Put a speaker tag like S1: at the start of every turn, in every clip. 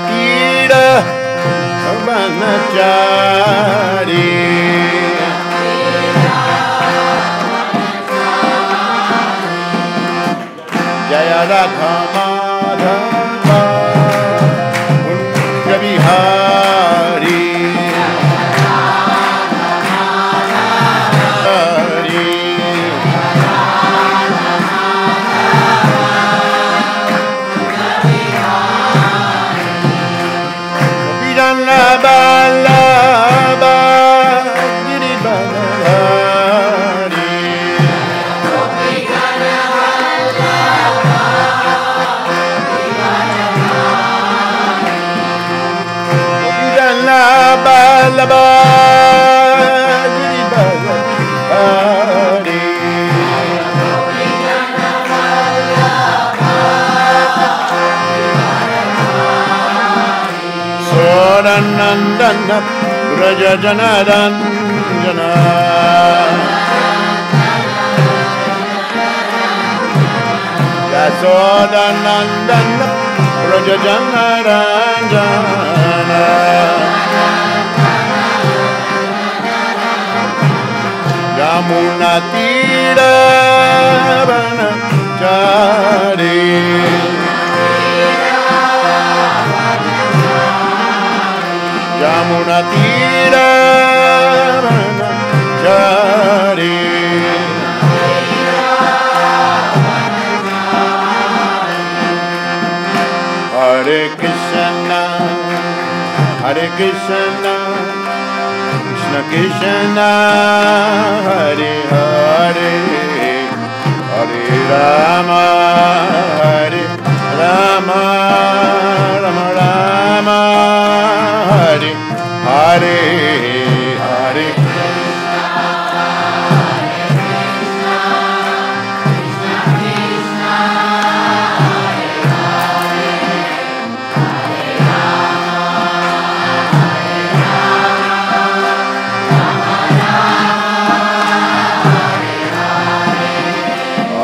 S1: Tira Vanachari Jaya Radha Madhava Kunja Vihari Soranandana Braja Janaranjana Yasodanandana Braja Janaranjana Yamuna Tira Vanachari Yamuna Tira Vanachari Hare Krishna Hare Krishna Krishna Krishna Hare Hare Hare Rama Hare Rama Rama Rama Hare Hare Hare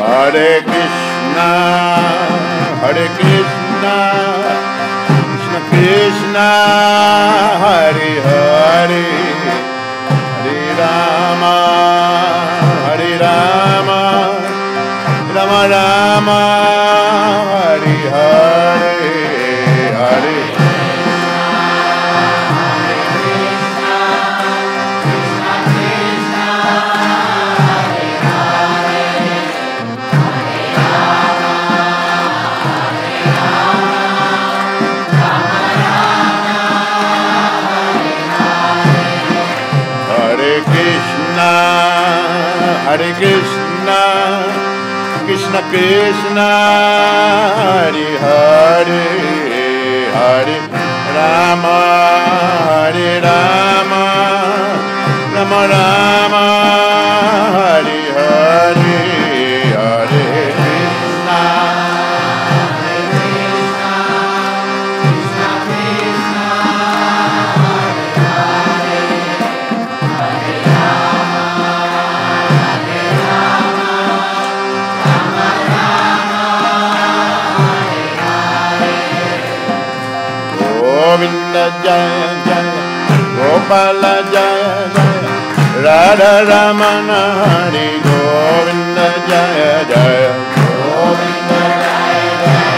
S1: Hare Krishna, Hare Krishna, Krishna Krishna, Hare Hare, Hare Rama, Hare Rama, Rama Rama, Hare Hare, Hare Hare Krishna, Krishna Krishna, Hare Hare, Hare Rama, Hare Rama, Rama Rama, Hare Hare, Hare Krishna, Hare Krishna, Krishna Krishna, Hare Hare, Hare Rama. Govinda Jaya Jaya Gopala Jaya Jaya Radha Ramana Hari Govinda Jaya Jaya Govinda Jaya Jaya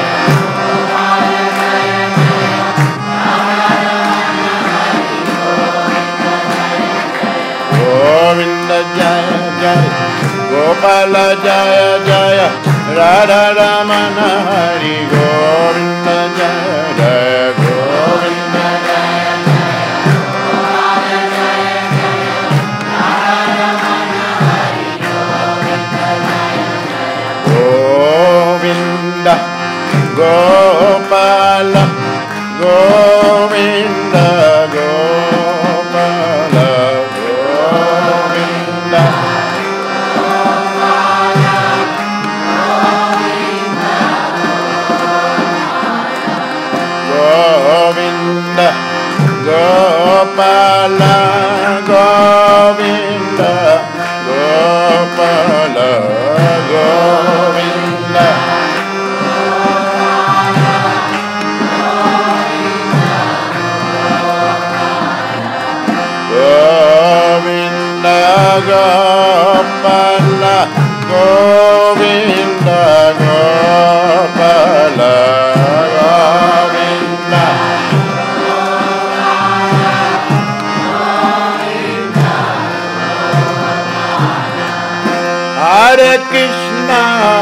S1: Gopala Jaya Jaya Radha Ramana Hari Govinda Jaya Jaya Gopala Jaya Jaya Radha Ramana Hari Govinda Jaya Jaya Govinda Jaya Jaya Gopala Jaya Jaya Radha Ramana Hari Govinda Jaya Jaya Govinda Gopala Govinda Gopala Govinda Govinda Gopala Govinda Gopala Govinda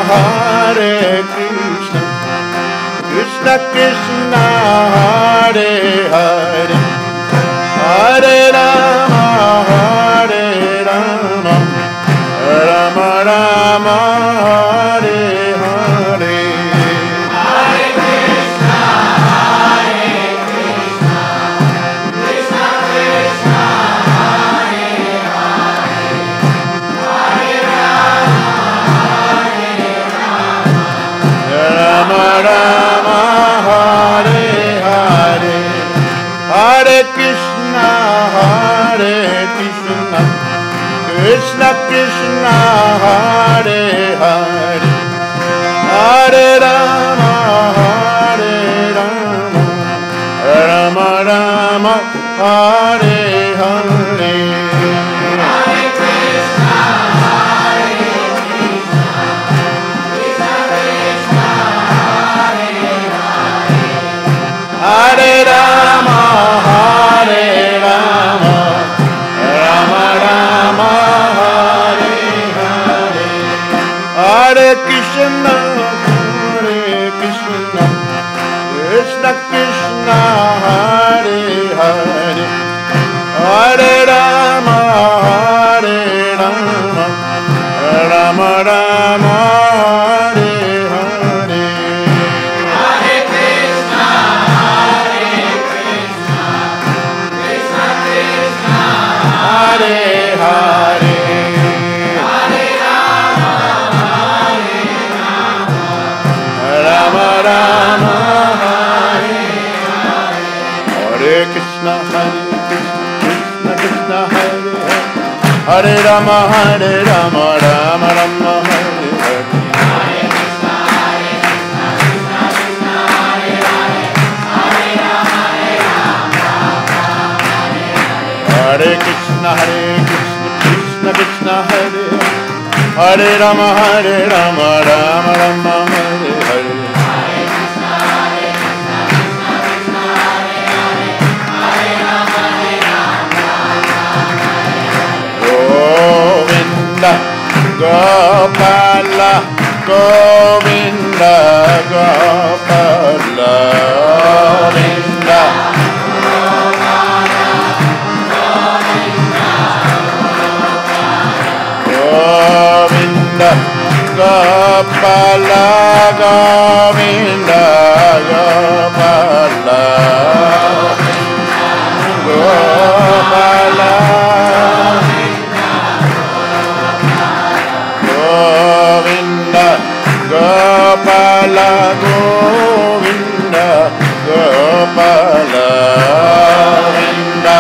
S1: Hare Krishna, Krishna Krishna Hare Hare, Hare Rama Hare Rama, Rama Rama Hare Hare.
S2: Hare Krishna, Krishna Krishna, Hare Hare, Hare Rama,
S1: Rama Rama Hare Hare, Hare Krishna Hare Krishna, Krishna Krishna Hare Hare, Hare Rama Rama Rama Hare Hare.
S2: Hare Krishna, Krishna Krishna, Hare Hare,
S1: Hare Rama Rama Rama Hare Hare, Hare Krishna Krishna Krishna Hare Hare, Hare Rama Rama Rama Hare Hare.
S2: Hare Krishna, Krishna Krishna,
S1: Hare Hare,
S2: Hare Rama,
S1: Rama Rama Hare Hare, Hare Krishna Krishna Krishna Hare Hare, Hare Rama Rama Rama Hare Hare.
S2: Hare Krishna, Krishna Krishna, Hare Hare, Hare Rama,
S1: Hare Krishna Krishna Krishna Hare Hare, Hare Rama Rama Rama Hare Hare.
S2: Hare Krishna, Krishna Krishna, Hare Hare, Hare Rama,
S1: Govinda Gopala Govinda Gopala Govinda Govinda Gopala Govinda Gopala Gopala Govinda Gopala Govinda Gopala Govinda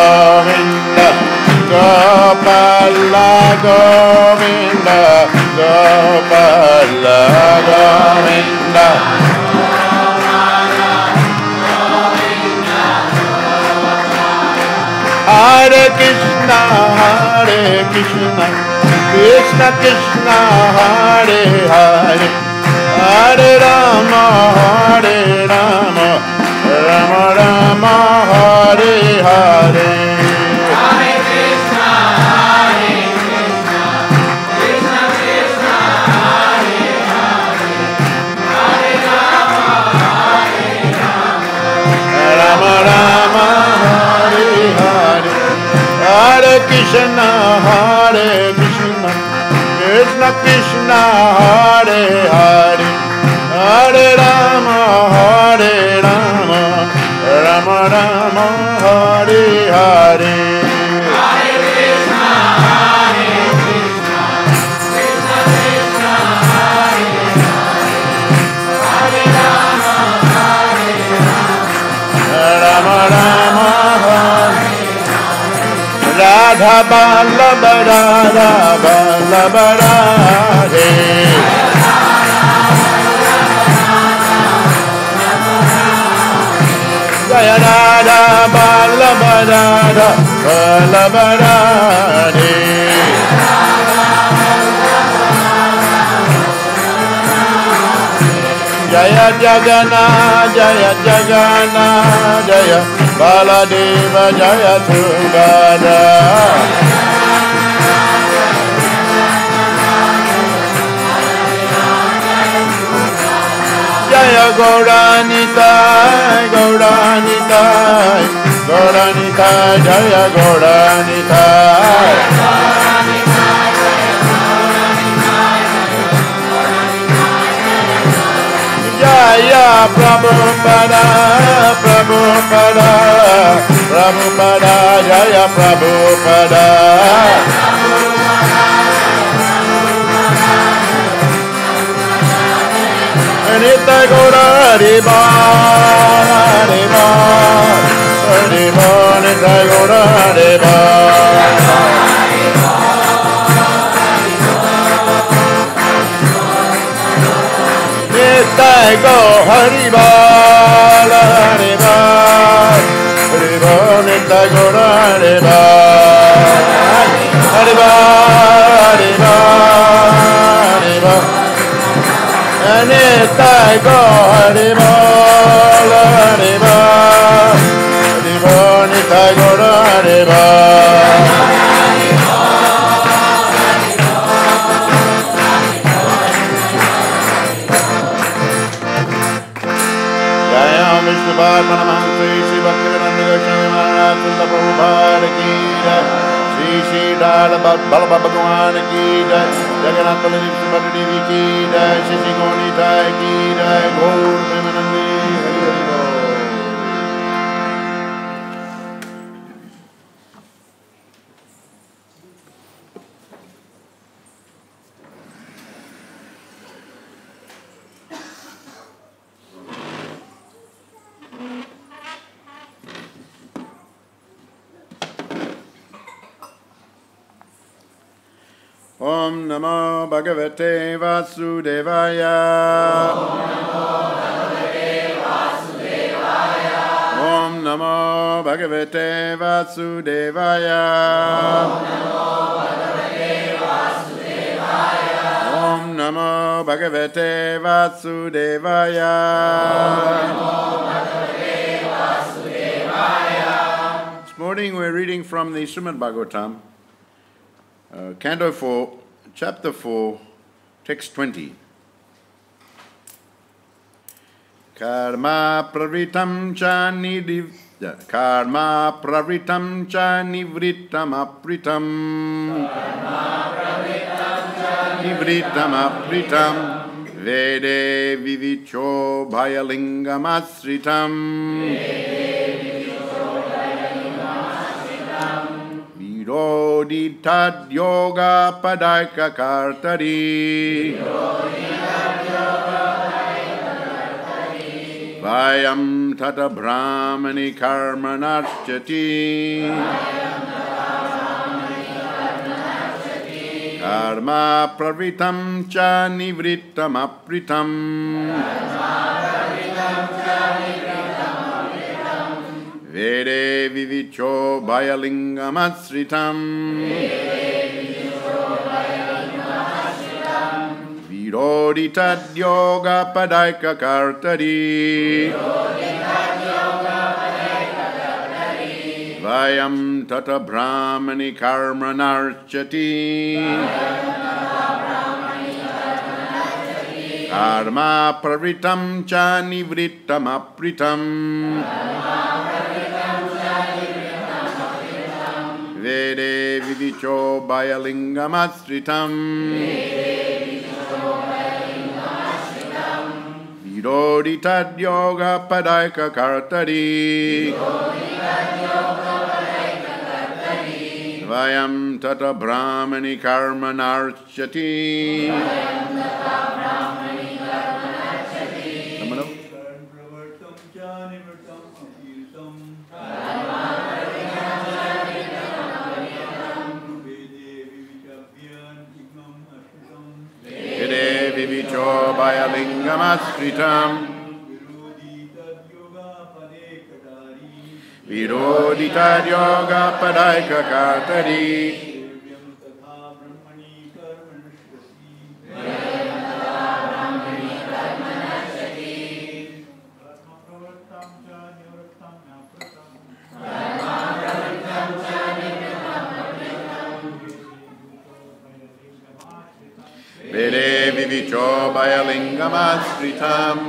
S1: Govinda Gopala Govinda Gopala Govinda Hare Krishna Krishna Krishna Hare Hare, Hare Rama Rama Rama Hare Hare.
S2: Hare Krishna, Krishna Krishna, Hare Hare, Hare Rama,
S1: Rama Rama Hare Hare, Hare Krishna Krishna Krishna Hare Hare, Hare Rama Rama Rama Hare Hare.
S2: Hare Krishna, Krishna Krishna, Hare Hare, Hare Rama,
S1: Rama Rama Hare Radha Vallabha Radha Vallabha Radhe Jaya Radha Vallabha Radha Vallabha Radhe Jaya Jagannath, Jaya Jagannath, Jaya Baladeva, Jaya Subhadra. Jaya Gauranitai, Gauranitai, Gauranitai, Jaya Gauranitai. Jaya Prabhupada, Prabhupada, Prabhupada, Jaya Prabhupada. Nitya Gaura Hariba, Hariba, Hariba, Nitya Gaura Hariba. Nitya Gaura Hariba, Hariba, Hariba, Nitya Gaura Hariba. Hariba, Hariba, Hariba. Nitya Gaura Hariba, Hariba, Hariba, Nitya Gaura Hariba. Jaya Vishnu Paramahansa Shri Bhaktivedanta Swami Maharaj Prabhupada ki jai. Shri Shri Dada Bala Bhagavan ki jai. Jagannath Baladev Subhadra Devi ki jai. Shri Shri Gauranitai ki jai. Gaur Premanande Hari Hari Bol. Om Namo Bhagavate Vasudevaya. Om Namo Bhagavate Vasudevaya. Om Namo Bhagavate Vasudevaya. This morning we're reading from the Srimad-Bhagavatam, Canto 4, Chapter 4, Text 20. Karma pravritam cha nivritam apritam. Nivritam apritam. Vede vivicho bhayalingam asritam. Viroditad yoga padaika kartari. Vayam tata brahmani karmanarchati. Karma pravritam cha nivritam apritam. Vede vivicho bhayalingam asritam. Viroditad yoga padaika kartari. Vayam tata brahmani karmanarchati. Karma pravritam cha nivritam apritam. Vede vivicho bhayalingam asritam. Viroditad yoga padaika kartari. Vayam tata brahmani karmanarchati. Vivicho bhayalingam asritam. Viroditad yoga padaika kartari. Vede vivicho bayalingamastritam.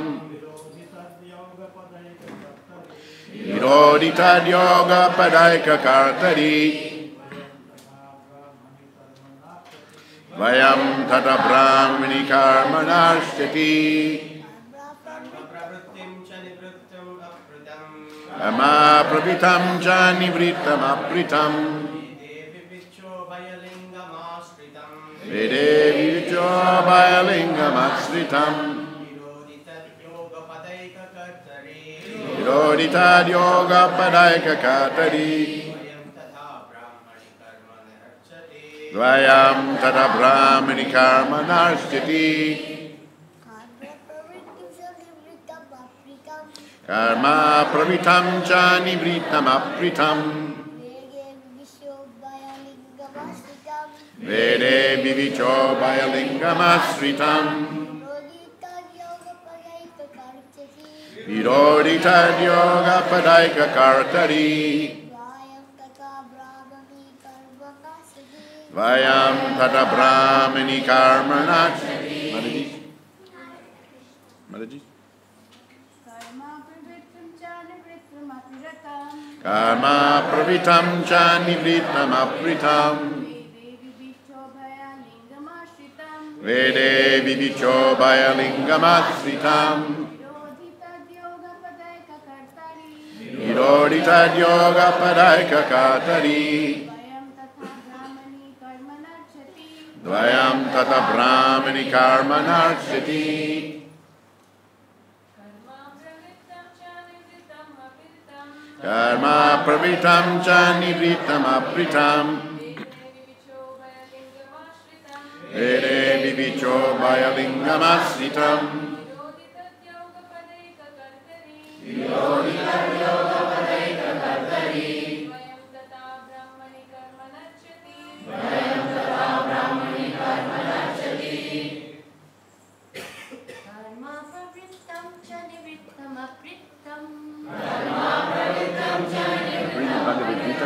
S1: Virodita yoga padaika kartari. Vayam tata brahmini karmanashtati. Ama pravitam cha nivritam apritam. Vede vivicho bayalingamastritam. Virodita yoga padaika kartari. Dvayam tata brahmani karmanashtati. Karma pravitam cha nivritam apritam. Vede vivicho bayalingamasritam. Virodita yoga padaika kartari. Vayam tata brahmani karmanashtati. Mataji? Karma pravitam cha nivritam apritam. Vede vivicho bayalingamasritam. Virodita yoga padaika kartari. Dvayam tata brahmani karmanarshati. Karma pravitam cha nivritam apritam. Vede vivicho bayalingamasritam. Virodita yoga padaika kartari. Vayam tata brahmani karmanarshati.
S2: Karma pravrittam cha nivrittam apritam.
S1: Karma pravitam cha nivritam apritam.
S2: Vede vivicho bayalingamasritam.
S1: Vede vivicho bayalingamasritam.
S2: Virodita yoga padaika kartari.
S1: Virodita yoga padaika kartari.
S2: Vayam tatha brahmani karmanarchati.
S1: Vayam tata brahmani karmanarshati.
S2: Karma pravritam cha nivrittam apritam.
S1: Karma pravitam cha nivritam apritam.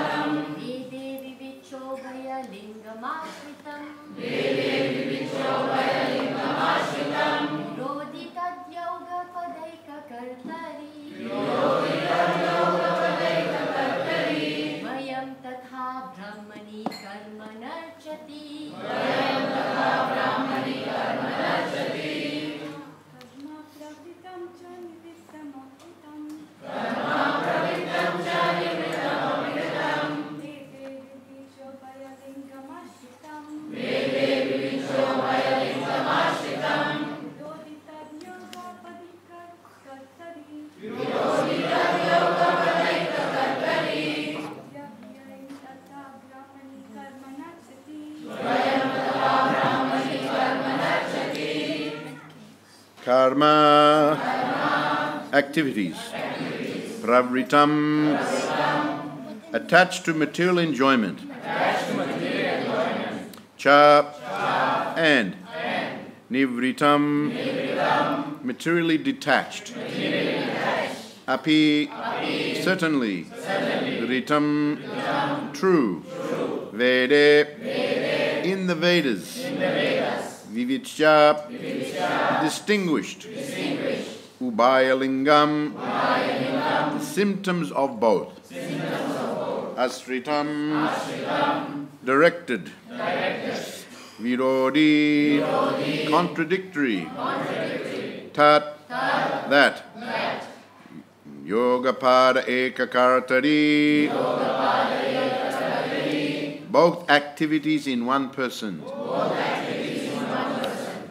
S2: Vede vivicho bayalingamasritam.
S1: Vede vivicho bayalingamasritam.
S2: Virodita yoga padaika kartari.
S1: Virodita yoga padaika kartari.
S2: Vayam tatha brahmani karmanarchati.
S1: Vayam tata brahmani karmanarshati. Karma. Activities. Pravritam. Attached to material enjoyment. Cha. And. Nivritam. Materially detached. Api. Certainly. Ritam. True. Vede. In the Vedas. Vivicha. Distinguished. Ubayalingam. The symptoms of both. Asritam. Directed. Virodi. Contradictory. Tat. That. Yogapada ekakartari. Both activities in one person.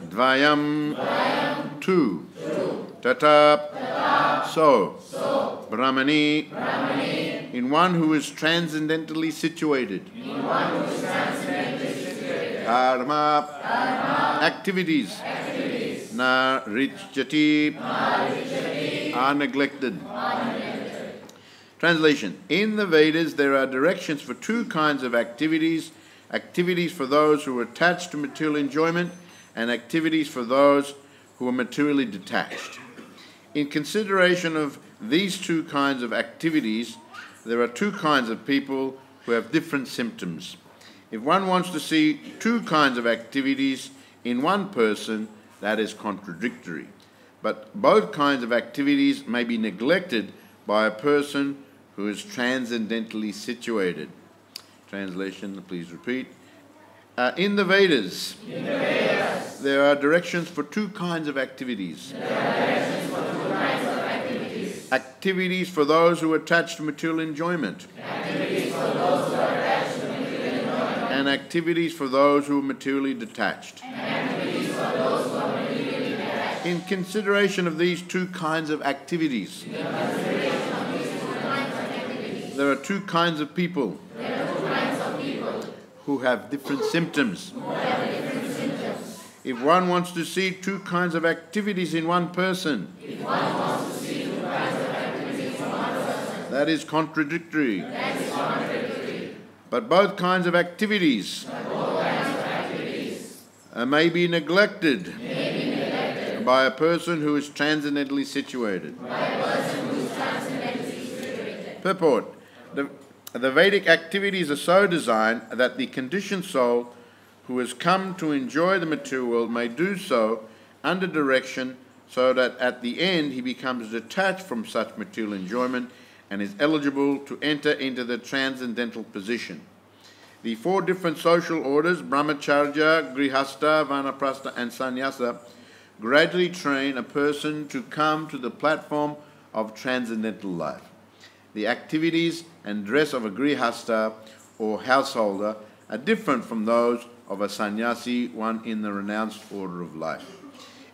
S1: Dvayam. Two. Tata. So. Brahmani. In one who is transcendently situated. Karma. Activities. Na richati. Are neglected. Translation. In the Vedas there are directions for two kinds of activities. Activities for those who are attached to material enjoyment and activities for those who are materially detached. In consideration of these two kinds of activities, there are two kinds of people who have different symptoms. If one wants to see two kinds of activities in one person, that is contradictory. But both kinds of activities may be neglected by a person who is transcendently situated. Translation, please repeat. In the Vedas, there are directions for two kinds of activities. Activities for those who are attached to material enjoyment. And activities for those who are materially detached. In consideration of these two kinds of activities, there are two kinds of people who have different symptoms. If one wants to see two kinds of activities in one person, that is contradictory. But both kinds of activities may be neglected by a person who is transcendently situated. Purport. The Vedic activities are so designed that the conditioned soul who has come to enjoy the material world may do so under direction, so that at the end he becomes detached from such material enjoyment and is eligible to enter into the transcendental position. The four different social orders, Brahmacharya, Grihastha, Vanaprastha and Sannyasa, gradually train a person to come to the platform of transcendental life. The activities and dress of a grihastha or householder are different from those of a sannyasi, one in the renounced order of life.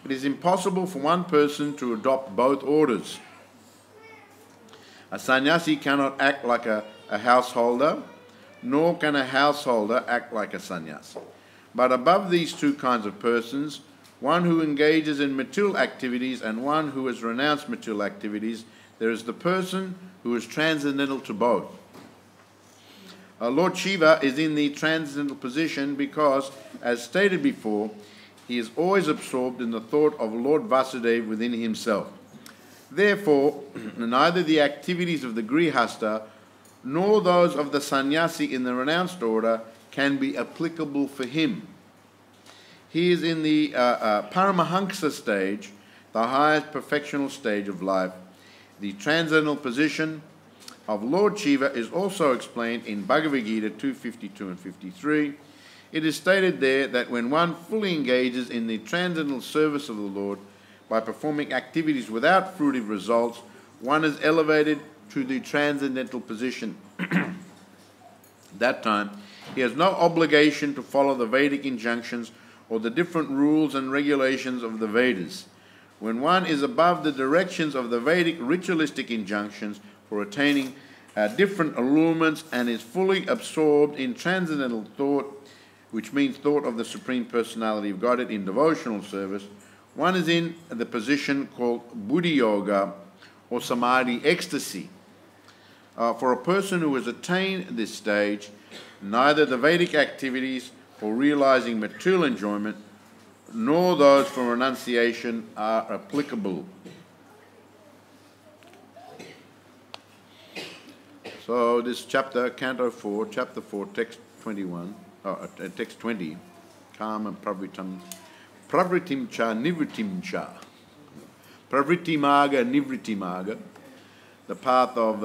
S1: It is impossible for one person to adopt both orders. A sannyasi cannot act like a householder, nor can a householder act like a sannyasi. But above these two kinds of persons, one who engages in material activities and one who has renounced material activities, there is the person who is transcendental to both. Lord Shiva is in the transcendental position because, as stated before, he is always absorbed in the thought of Lord Vasudeva within himself. Therefore, neither the activities of the grihastha nor those of the sannyasi in the renounced order can be applicable for him. He is in the Paramahansa stage, the highest perfectional stage of life. The transcendental position of Lord Shiva is also explained in Bhagavad Gita 2:52 and 53. It is stated there that when one fully engages in the transcendental service of the Lord by performing activities without fruitive results, one is elevated to the transcendental position. At that time, he has no obligation to follow the Vedic injunctions or the different rules and regulations of the Vedas. When one is above the directions of the Vedic ritualistic injunctions for attaining different allurements and is fully absorbed in transcendental thought, which means thought of the Supreme Personality of Godhead in devotional service, one is in the position called Buddhi Yoga or Samadhi ecstasy. For a person who has attained this stage, neither the Vedic activities for realizing material enjoyment nor those for renunciation are applicable. So this chapter, Canto 4, Chapter 4, Text 21, Text 20, Kama Pravritim Cha Nivritim Cha. Pravritimāga Nivritimāga, the path of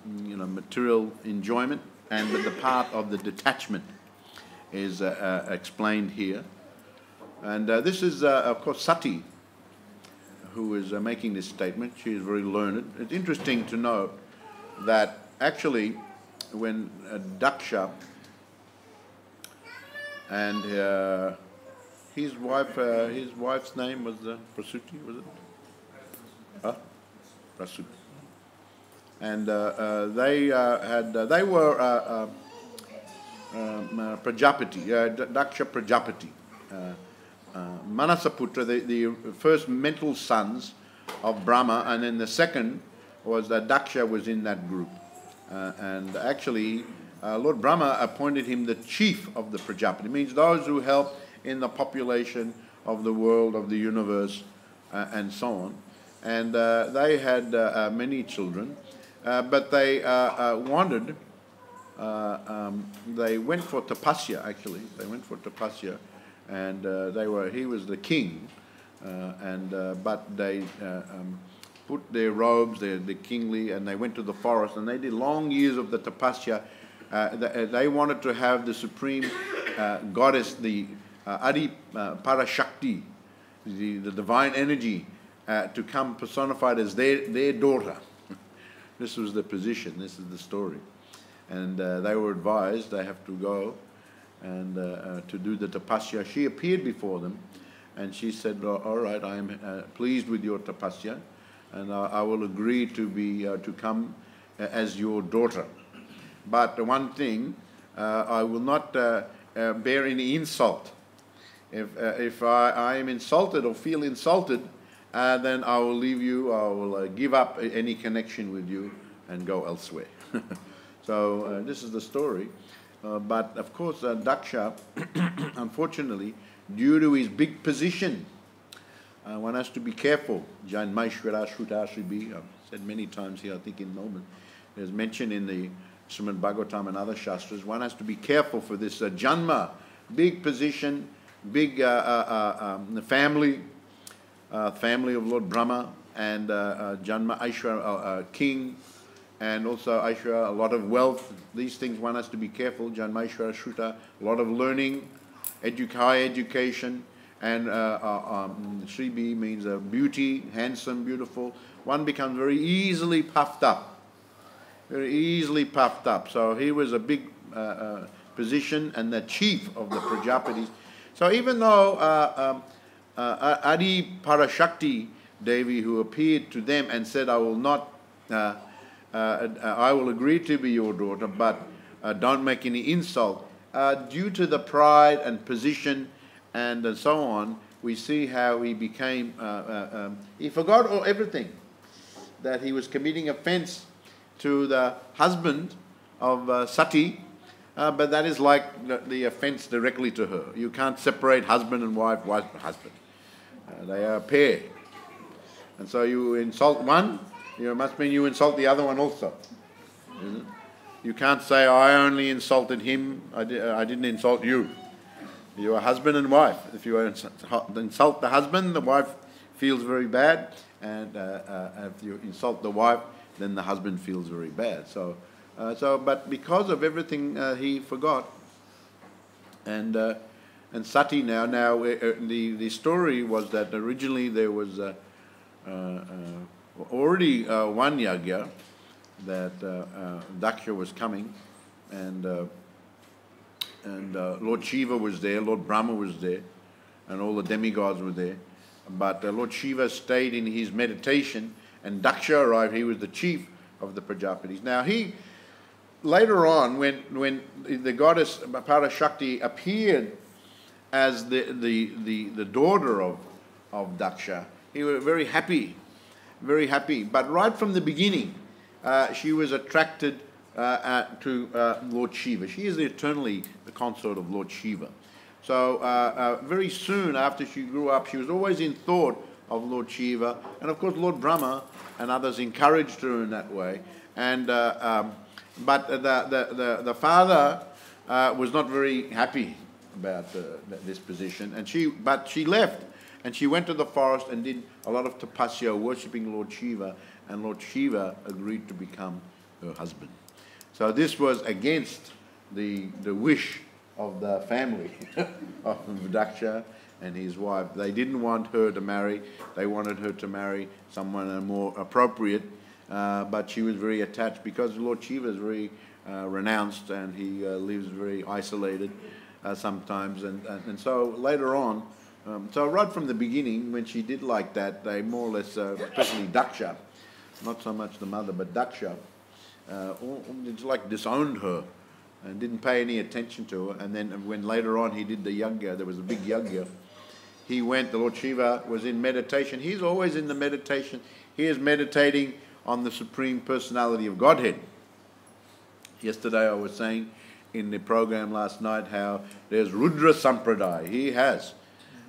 S1: material enjoyment, and the path of the detachment is explained here. And this is, of course, Sati, who is making this statement. She is very learned. It's interesting to note that actually when Daksha and his wife's name was Prasuti, was it? Huh? Prasuti. And they were Prajapati, Daksha Prajapati, Manasaputra, the first mental sons of Brahma, and then the second was that Daksha was in that group. And actually, Lord Brahma appointed him the chief of the Prajapati. It means those who help in the population of the world, of the universe, and so on. And they had many children, but they wanted, they went for tapasya, actually. They went for tapasya and he was the king, but they put their robes, the kingly, and they went to the forest, and they did long years of the tapasya. They wanted to have the supreme goddess, the Adi Parashakti, the divine energy, to come personified as their daughter. This was the position, this is the story. And they were advised they have to go and to do the tapasya. She appeared before them, and she said, all right, I am pleased with your tapasya, and I will agree to come as your daughter. But one thing, I will not bear any insult. If I am insulted or feel insulted, then I will leave you, I will give up any connection with you and go elsewhere. So this is the story. But of course, Daksha, unfortunately, due to his big position, one has to be careful. Janmaishvara Shrutashribi, I've said many times here, I think in Melbourne, there's mentioned in the Srimad-Bhagavatam and other shastras, one has to be careful for this Janma, big position, big family of Lord Brahma, and Janma Aishwarya, king, and also Aishwarya, a lot of wealth. These things one has to be careful. Janma Aishwarya Shruta, a lot of learning, high education, and Shribi means beauty, handsome, beautiful. One becomes very easily puffed up. Very easily puffed up. So he was a big position and the chief of the Prajapatis. So even though Adi Parashakti Devi, who appeared to them and said, I will not, I will agree to be your daughter, but don't make any insult, due to the pride and position and so on, we see how he became, he forgot everything, that he was committing offense to the husband of Sati, but that is like the offense directly to her. You can't separate husband and wife, wife and husband. They are a pair. And so you insult one, it must mean you insult the other one also. Isn't it? You can't say, I only insulted him, I didn't insult you. You are husband and wife. If you insult the husband, the wife feels very bad, and if you insult the wife, then the husband feels very bad. But because of everything he forgot, and Sati now the story was that originally there was already one yagya that Daksha was coming, and Lord Shiva was there, Lord Brahma was there, and all the demigods were there. But Lord Shiva stayed in his meditation, and Daksha arrived. He was the chief of the Prajapatis. Now later on, when the goddess Parashakti appeared as the daughter of Daksha, he was very happy, very happy. But right from the beginning, she was attracted to Lord Shiva. She is eternally the consort of Lord Shiva. So very soon after she grew up, she was always in thought of Lord Shiva, and of course Lord Brahma and others encouraged her in that way. And but the father was not very happy about this position, and she left, and she went to the forest and did a lot of tapasya, worshipping Lord Shiva, and Lord Shiva agreed to become her husband. So this was against the wish of the family of Daksha and his wife. They didn't want her to marry. They wanted her to marry someone more appropriate, but she was very attached because Lord Shiva is very renounced, and he lives very isolated sometimes. And so later on, so right from the beginning, when she did like that, they more or less, especially Daksha, not so much the mother, but Daksha, it's like disowned her and didn't pay any attention to her. And then when later on he did the yagya, there was a big yagya, he went, the Lord Shiva was in meditation. He's always in the meditation. He is meditating on the Supreme Personality of Godhead. Yesterday I was saying in the program last night how there's Rudra Sampradaya.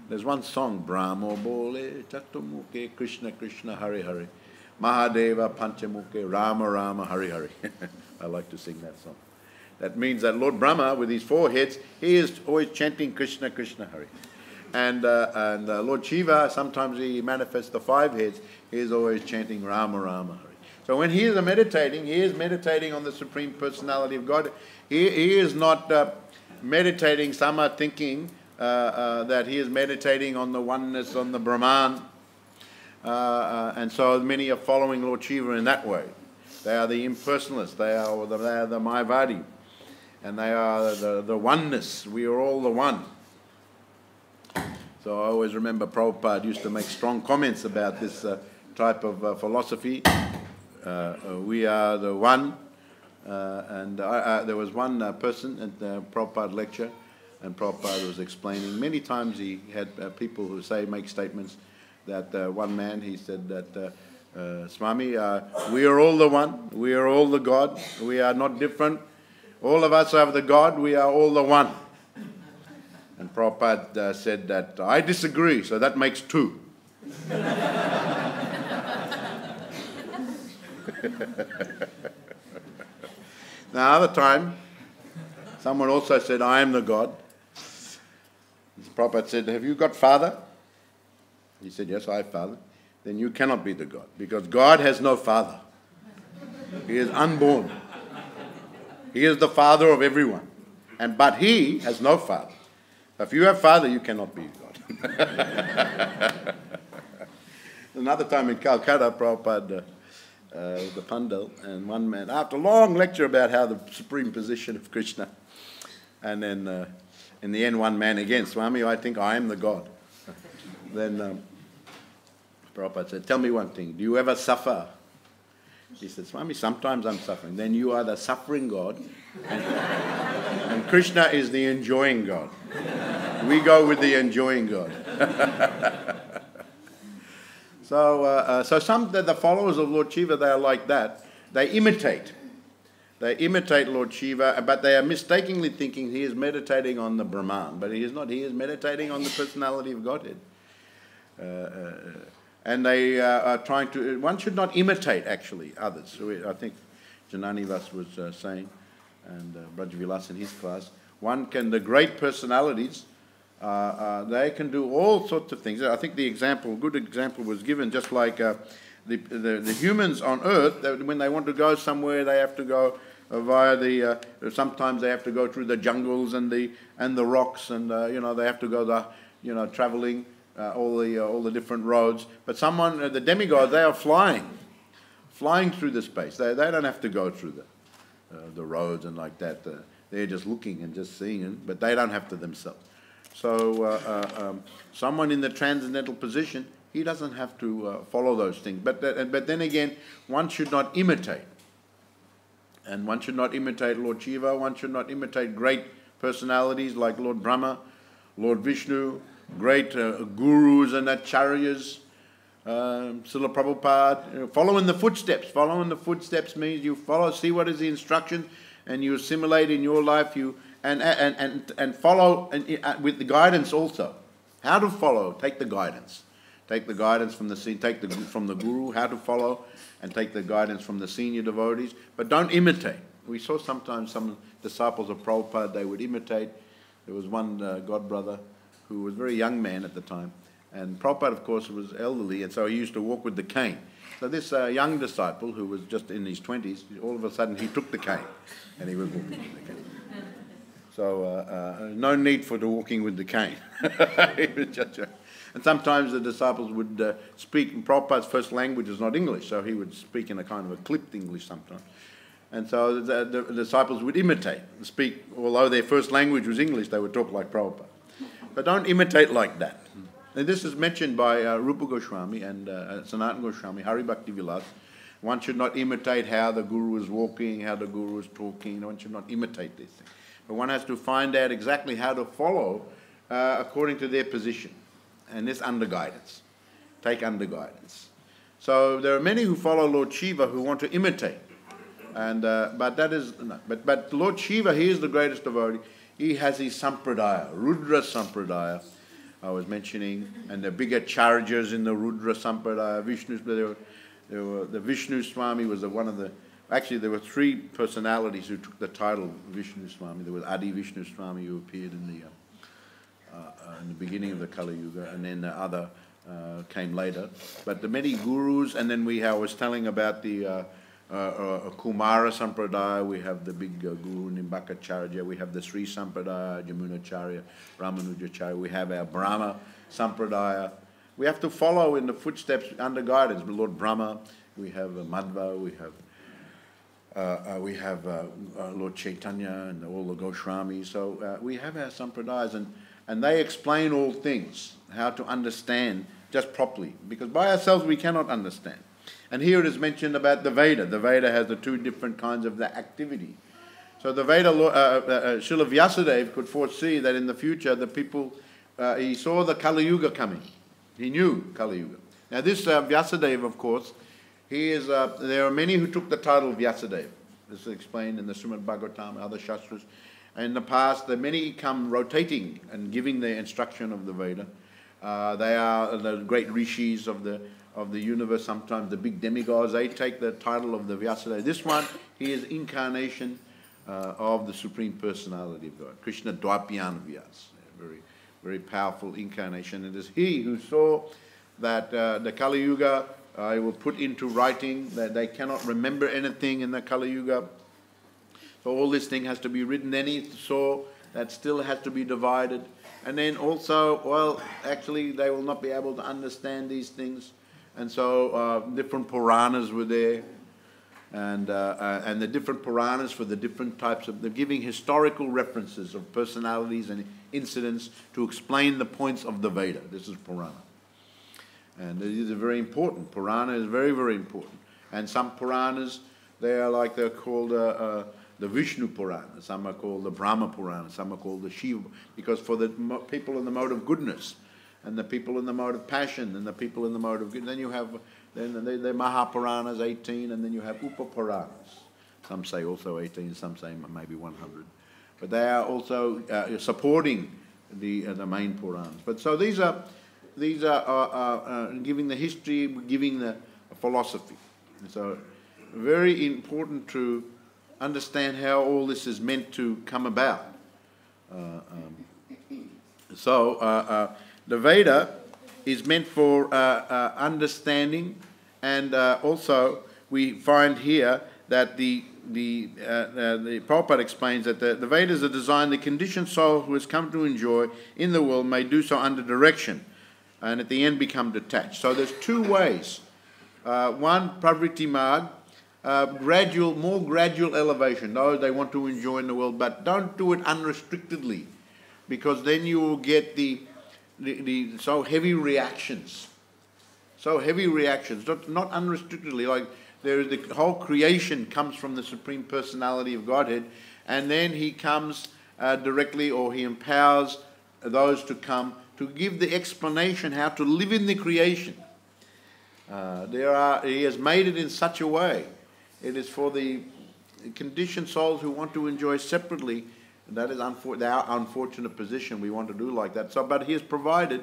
S1: There's one song, Brahmo Bole, Chaturmukhe, Krishna Krishna, Hare Hare, Mahadeva Panchamuke, Rama Rama, Hare Hare. I like to sing that song. That means that Lord Brahma, with his 4 heads, he is always chanting Krishna, Krishna, Hare. And Lord Shiva, sometimes he manifests the 5 heads, he is always chanting Rama, Rama, Hare. So when he is meditating on the Supreme Personality of God. He is not meditating, some are thinking that he is meditating on the oneness, on the Brahman. And so many are following Lord Shiva in that way. They are the impersonalists, they are the Mayavadi, and they are the oneness. We are all the one. So I always remember Prabhupada used to make strong comments about this type of philosophy. We are the one. And there was one person at the Prabhupada lecture, and Prabhupada was explaining. Many times he had people who make statements that one man, he said that, Swami, we are all the one, we are all the God, we are not different. All of us are the God, we are all the one. And Prabhupada said that, I disagree, so that makes 2. Now, other time, someone also said, I am the God. Prabhupada said, have you got father? He said, yes, I have father. Then you cannot be the God, because God has no father. He is unborn. He is the father of everyone. But he has no father. If you have father, you cannot be God. Another time in Calcutta, Prabhupada the Pandal, and one man, after a long lecture about how the supreme position of Krishna, and then in the end one man again, Swami, I think I am the God. Then Prabhupada said, tell me one thing, do you ever suffer? He said, Swami, sometimes I'm suffering. Then you are the suffering God, and Krishna is the enjoying God. We go with the enjoying God. So some the followers of Lord Shiva, they are like that. They imitate Lord Shiva, but they are mistakenly thinking he is meditating on the Brahman. But he is not. He is meditating on the personality of Godhead. And they are trying to... One should not imitate, actually, others. So I think Janani Vas was saying, and Brajvilas in his class, the great personalities, they can do all sorts of things. I think good example was given, just like the humans on earth, when they want to go somewhere, they have to go via sometimes they have to go through the jungles and the rocks, and they have to go traveling all the different roads. But the demigods, they are flying through the space. They don't have to go through the roads and like that. They're just looking and just seeing it, but they don't have to themselves. So someone in the transcendental position, he doesn't have to follow those things. But then again, one should not imitate. And one should not imitate Lord Shiva. One should not imitate great personalities like Lord Brahma, Lord Vishnu, great gurus and acharyas, Srila Prabhupada. Follow in the footsteps. Follow in the footsteps means you see what is the instruction, and you assimilate in your life. And follow with the guidance also. How to follow? Take the guidance. Take the guidance from from the guru, how to follow, and take the guidance from the senior devotees. But don't imitate. We saw sometimes some disciples of Prabhupada, they would imitate. There was one godbrother who was a very young man at the time. And Prabhupada, of course, was elderly, and so he used to walk with the cane. So this young disciple, who was just in his 20s, all of a sudden he took the cane, and he was walking with the cane. So no need for the walking with the cane. And sometimes the disciples would speak, and Prabhupada's first language is not English, so he would speak in a kind of a clipped English sometimes. And so the disciples would imitate, speak, although their first language was English, they would talk like Prabhupada. But don't imitate like that. And this is mentioned by Rupa Goswami and Sanatana Goswami, Hari Bhakti Vilas. One should not imitate how the guru is walking, how the guru is talking. One should not imitate these things. But one has to find out exactly how to follow according to their position. And this under guidance. Take under guidance. So there are many who follow Lord Shiva who want to imitate. And but Lord Shiva, he is the greatest devotee. He has his sampradaya, Rudra sampradaya, I was mentioning, and the bigger chargers in the Rudra sampradaya. The Vishnu Swami was one of the... Actually, there were three personalities who took the title Vishnu Swami. There was Adi Vishnu Swami, who appeared in the beginning of the Kali Yuga, and then the other came later. But the many gurus, and then I was telling about the Kumara Sampradaya. We have the big guru Nimbakacharya. We have the Sri Sampradaya, Jamunacharya, Ramanujacharya. We have our Brahma Sampradaya. We have to follow in the footsteps under guidance. Lord Brahma. We have Madhva. We have Lord Chaitanya and all the Goswamis. So we have our Sampradayas, and they explain all things, how to understand just properly, because by ourselves we cannot understand. And here it is mentioned about the Veda. The Veda has the two different kinds of the activity. So the Veda, Srila Vyasadeva could foresee that in the future the people, he saw the Kali Yuga coming. He knew Kali Yuga. Now this Vyasadeva, of course, there are many who took the title Vyasadeva. This is explained in the Srimad-Bhagavatam and other Shastras. In the past, the many come rotating and giving the instruction of the Veda. They are the great rishis of the universe. Sometimes the big demigods, they take the title of the Vyasadeva. This one, he is incarnation of the Supreme Personality of God, Krishna Dwapyan Vyas. Very, very powerful incarnation. It is he who saw that the Kali Yuga will put into writing, that they cannot remember anything in the Kali Yuga. So all this thing has to be written. Then he saw that still has to be divided. And then also, well, actually they will not be able to understand these things. And so different Puranas were there. And the different Puranas for the different types of, they're giving historical references of personalities and incidents to explain the points of the Veda. This is Purana. And these are very important. Purana is very, very important. And some Puranas, they're called the Vishnu Purana. Some are called the Brahma Purana. Some are called the Shiva. Because for the people in the mode of goodness, and the people in the mode of passion, and the people in the mode of good, then you have the Mahapuranas, 18, and then you have Upapuranas. Some say also 18, some say maybe 100. But they are also supporting the main Puranas. But so these are giving the history, giving the philosophy. So very important to understand how all this is meant to come about. The Veda is meant for understanding, and also we find here that the Prabhupada explains that the Vedas are designed, the conditioned soul who has come to enjoy in the world may do so under direction, and at the end become detached. So there's two ways. One, pravriti marg, more gradual elevation. Those they want to enjoy in the world, but don't do it unrestrictedly, because then you will get the so heavy reactions. So heavy reactions, not unrestrictedly. Like the whole creation comes from the Supreme Personality of Godhead, and then he comes directly, or he empowers those to come to give the explanation how to live in the creation. He has made it in such a way. It is for the conditioned souls who want to enjoy separately. That is our unfortunate position. We want to do like that. So, but he has provided,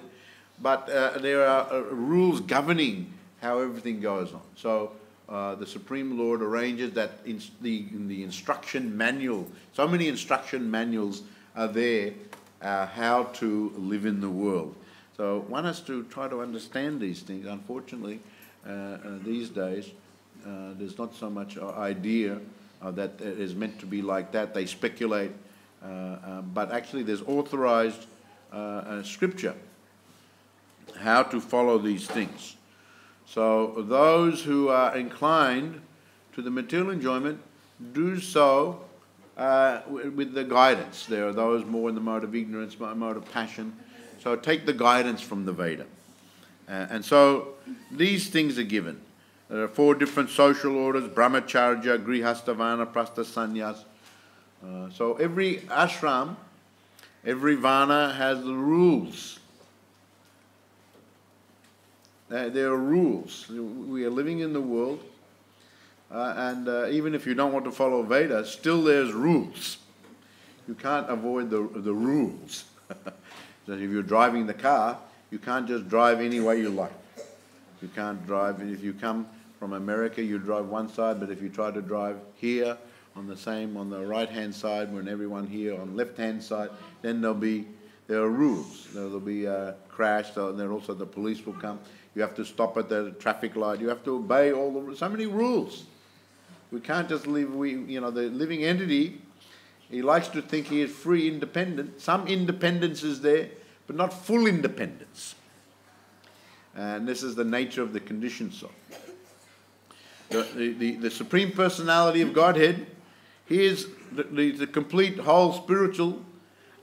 S1: but there are rules governing how everything goes on. So the Supreme Lord arranges that in the instruction manual. So many instruction manuals are there how to live in the world. So one has to try to understand these things. Unfortunately, these days, there's not so much idea that it is meant to be like that. They speculate. But actually there's authorized scripture how to follow these things. So those who are inclined to the material enjoyment do so with the guidance. There are those more in the mode of ignorance, mode of passion. So take the guidance from the Veda. And so these things are given. There are 4 different social orders: Brahmacharya, Grihastavana, Prastha, Sannyas. So every ashram, every vana has the rules. There are rules. We are living in the world, and even if you don't want to follow Veda, still there's rules. You can't avoid the rules. So if you're driving the car, you can't just drive any way you like. You can't drive. If you come from America, you drive one side, but if you try to drive here on the right-hand side, when everyone here on left-hand side, then there are rules. There'll be a crash, and then also the police will come. You have to stop at the traffic light. You have to obey so many rules. We can't just live, the living entity, he likes to think he is free, independent. Some independence is there, but not full independence. And this is the nature of the conditioned soul. The Supreme Personality of Godhead, he is the complete, whole, spiritual,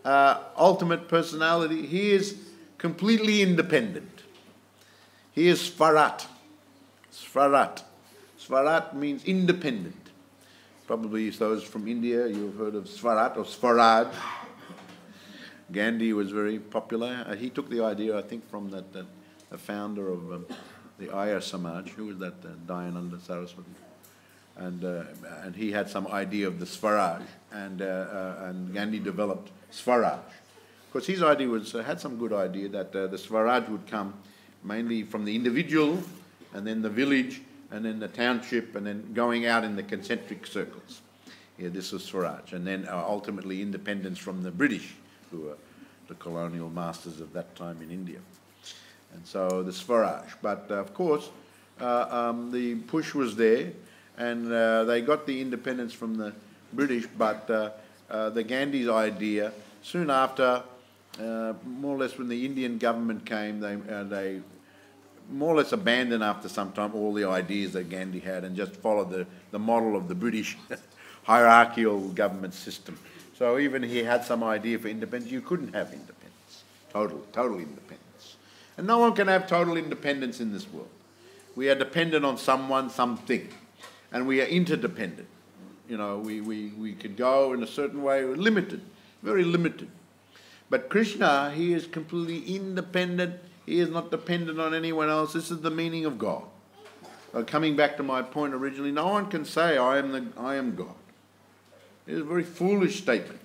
S1: ultimate personality. He is completely independent. He is Svarat. Svarat. Svarat means independent. Probably those from India, you've heard of Svarat or Swaraj. Gandhi was very popular. He took the idea, I think, from the founder of the Arya Samaj. Who was that? Dayananda Saraswati. And he had some idea of the Swaraj, and Gandhi developed Swaraj. Because his idea had some good idea that the Swaraj would come mainly from the individual, and then the village, and then the township, and then going out in the concentric circles. Yeah, this was Swaraj. And then ultimately independence from the British, who were the colonial masters of that time in India. And so the Swaraj. But of course, the push was there, and they got the independence from the British, but the Gandhi's idea, soon after, more or less when the Indian government came, they more or less abandoned after some time all the ideas that Gandhi had and just followed the model of the British hierarchical government system. So even he had some idea for independence, you couldn't have independence, total independence. And no one can have total independence in this world. We are dependent on someone, something, and we are interdependent. We could go in a certain way, we're limited, very limited. But Krishna, he is completely independent. He is not dependent on anyone else. This is the meaning of God. Coming back to my point originally, no one can say, I am God. It is a very foolish statement.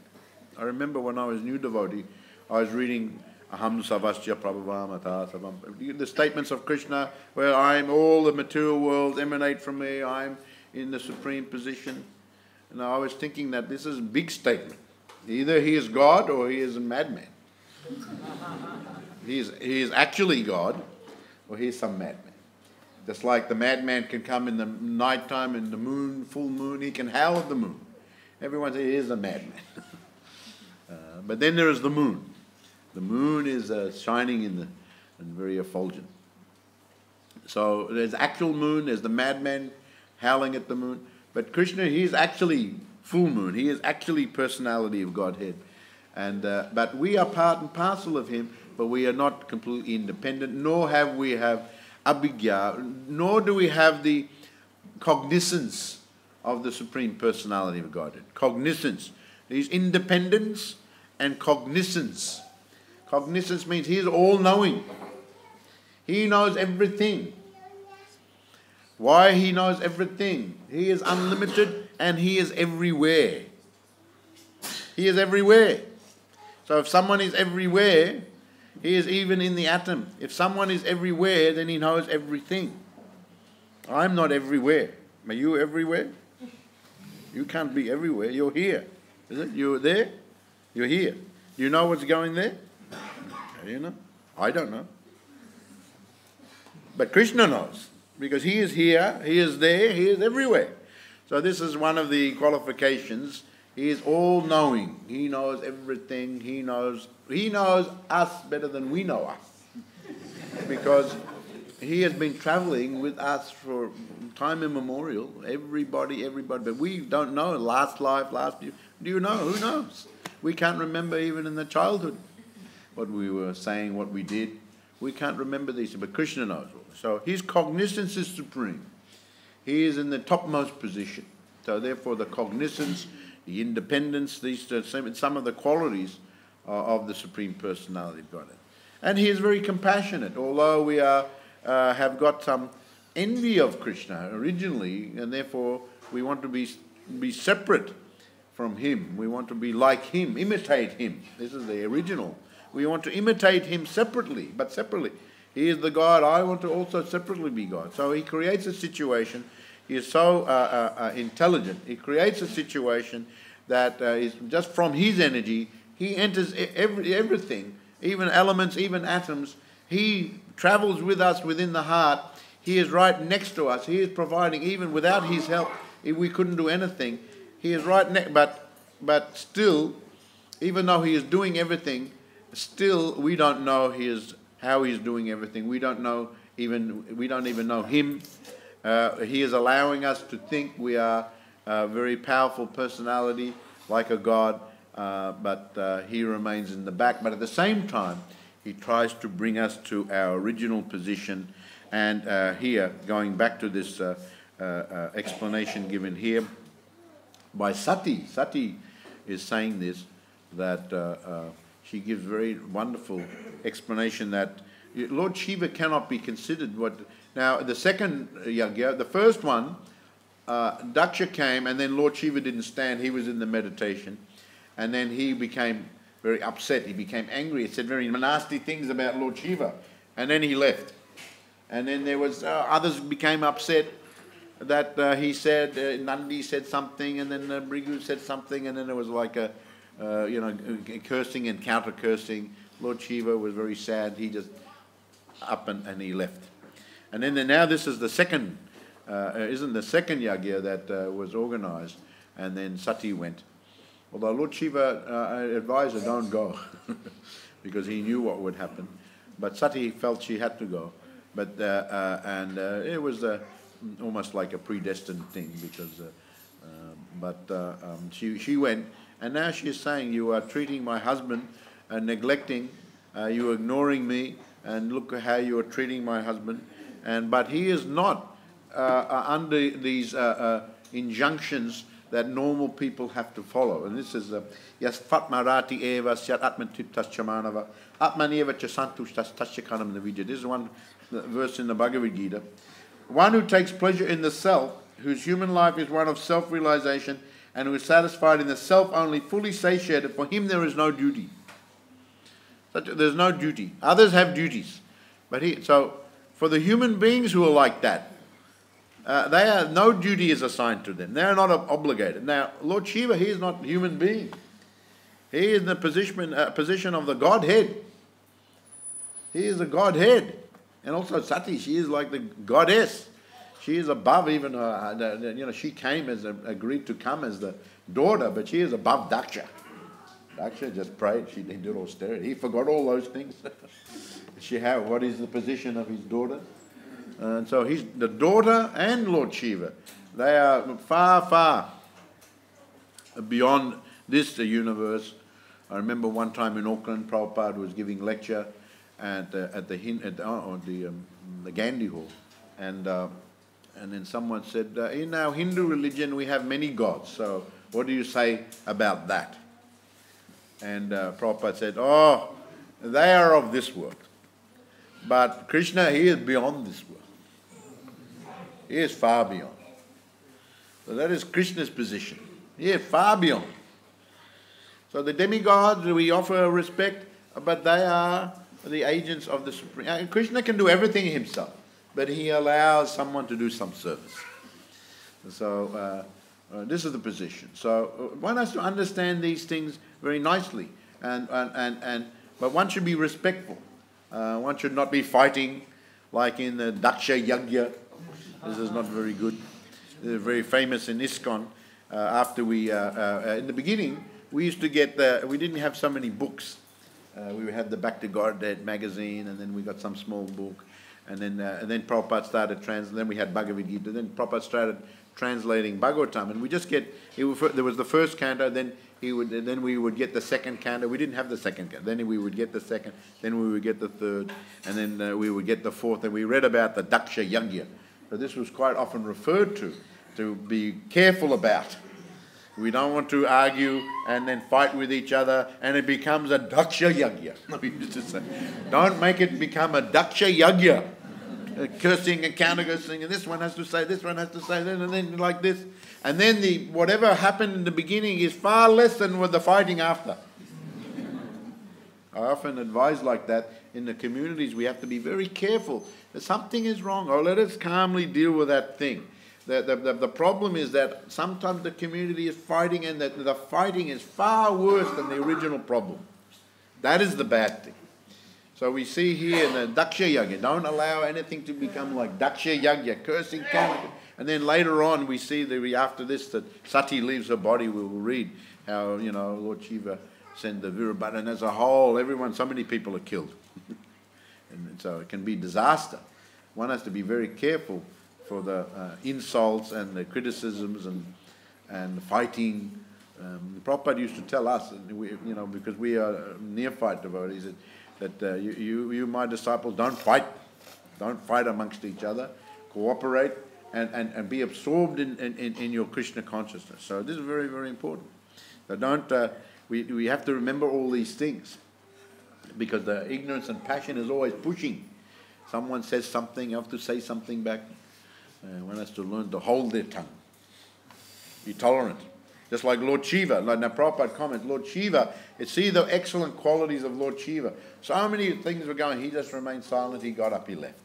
S1: I remember when I was new devotee, I was reading Aham Savasya Prabhavam Atha Savam. The statements of Krishna, where all the material worlds emanate from me, I'm in the supreme position. And I was thinking that this is a big statement. Either he is God or he is a madman. He is actually God, or he is some madman. Just like the madman can come in the night time, in the moon, full moon, he can howl at the moon. Everyone says he is a madman. But then there is the moon. The moon is shining and very effulgent. So there's actual moon, there's the madman howling at the moon. But Krishna, he is actually full moon. He is actually personality of Godhead. But we are part and parcel of him, but we are not completely independent, nor have we abhigya, nor do we have the cognizance of the Supreme Personality of Godhead. Cognizance. There's independence and cognizance. Cognizance means he is all-knowing. He knows everything. Why he knows everything? He is unlimited and he is everywhere. He is everywhere. So if someone is everywhere, he is even in the atom. If someone is everywhere, then he knows everything. I'm not everywhere. Are you everywhere? You can't be everywhere. You're here. Is it? You're there? You're here. Do you know what's going there? Do you know? I don't know. But Krishna knows. Because he is here, he is there, he is everywhere. So this is one of the qualifications. He is all-knowing. He knows everything. He knows us better than we know us. Because he has been traveling with us for time immemorial. Everybody. But we don't know last life, last year. Do you know? Who knows? We can't remember even in the childhood what we were saying, what we did. We can't remember these, but Krishna knows all. So his cognizance is supreme. He is in the topmost position. So therefore the cognizance, the independence, these some of the qualities of the Supreme Personality of Godhead. And he is very compassionate, although we have got some envy of Krishna originally, and therefore we want to be separate from him. We want to be like him, imitate him. This is the original. We want to imitate him separately, but separately. He is the God. I want to also separately be God. So he creates a situation. He is so intelligent. He creates a situation that is just from his energy. He enters everything, even elements, even atoms. He travels with us within the heart. He is right next to us. He is providing, even without his help, if we couldn't do anything. He is right next, but still, even though he is doing everything, still we don't know how he is doing everything. We don't even know him. He is allowing us to think we are a very powerful personality, like a God, but he remains in the back. But at the same time, he tries to bring us to our original position. And here, going back to this explanation given here by Sati. Sati is saying this, that she gives very wonderful explanation that Lord Shiva cannot be considered what... Now, the second yagya, the first one, Daksha came, and then Lord Shiva didn't stand. He was in the meditation. And then he became very upset. He became angry. He said very nasty things about Lord Shiva. And then he left. And then there was... others became upset that he said... Nandi said something, and then Brigu said something, and then there was like a... cursing and counter-cursing. Lord Shiva was very sad. He just up and he left. And then now this is the second, isn't the second yagya that was organized, and then Sati went. Although Lord Shiva advised her, don't go, because he knew what would happen. But Sati felt she had to go. But it was almost like a predestined thing, because she went. And now she is saying, you are treating my husband and neglecting, you are ignoring me, and look how you are treating my husband. But he is not under these injunctions that normal people have to follow. And this is Yas Fatmarati Eva Syat Atmatiptas Chamanava Atmaneva Chasantushtas Tashakanam Navija. This is one verse in the Bhagavad Gita. One who takes pleasure in the self, whose human life is one of self-realization, and who is satisfied in the self only, fully satiated, for him there is no duty. There's no duty. Others have duties. So for the human beings who are like that, no duty is assigned to them. They are not obligated. Now, Lord Shiva, he is not a human being. He is in the position of the Godhead. He is a Godhead. And also Sati, she is like the goddess. She is above even, she came agreed to come as the daughter, but she is above Daksha. Daksha just prayed. She did austerity. He forgot all those things. What is the position of his daughter? And so he's the daughter and Lord Shiva. They are far, far beyond this universe. I remember one time in Auckland, Prabhupada was giving lecture at the Gandhi Hall, and then someone said, in our Hindu religion we have many gods, so what do you say about that? And Prabhupada said, they are of this world. But Krishna, he is beyond this world. He is far beyond. So that is Krishna's position. He is far beyond. So the demigods, we offer respect, but they are the agents of the Supreme. Krishna can do everything himself, but he allows someone to do some service. So this is the position. So one has to understand these things very nicely, but one should be respectful. One should not be fighting like in the Daksha Yagya. This is not very good. They're very famous in ISKCON. After we, in the beginning, we used to get we didn't have so many books. We had the Back to Godhead magazine, and then we got some small book, and then Prabhupada started translating. Then we had Bhagavad Gita. Then Prabhupada started translating Bhagavatam, and we just get. There was the first canto. Then we would get the second canto. We didn't have the second canto. Then we would get the second. Then we would get the third, and then we would get the fourth. And we read about the Daksha Yagya. So this was quite often referred to be careful about. We don't want to argue and then fight with each other, and it becomes a Daksha Yagya. We used to say, don't make it become a Daksha Yagya. Cursing and counter-cursing, and this one has to say, this one has to say, and then like this. And then whatever happened in the beginning is far less than what the fighting after. I often advise like that. in the communities, we have to be very careful that something is wrong. Or let us calmly deal with that thing. The problem is that sometimes the community is fighting, and that the fighting is far worse than the original problem. That is the bad thing. So we see here in the Daksha Yagya, don't allow anything to become like Daksha Yagya, cursing, and then later on we see that after this that Sati leaves her body. We will read how, Lord Shiva sent the Virabhadra, and as a whole, so many people are killed. And so it can be disaster. One has to be very careful for the insults and the criticisms and fighting. Prabhupada used to tell us, because we are neophyte devotees, that you, my disciples, don't fight amongst each other, cooperate, and be absorbed in your Krishna consciousness. So this is very, very important. So we have to remember all these things, because the ignorance and passion is always pushing. Someone says something, you have to say something back. One has to learn to hold their tongue, be tolerant. Just like Lord Shiva, like now Prabhupada comments, Lord Shiva, see the excellent qualities of Lord Shiva. So many things were going, he just remained silent, he got up, he left.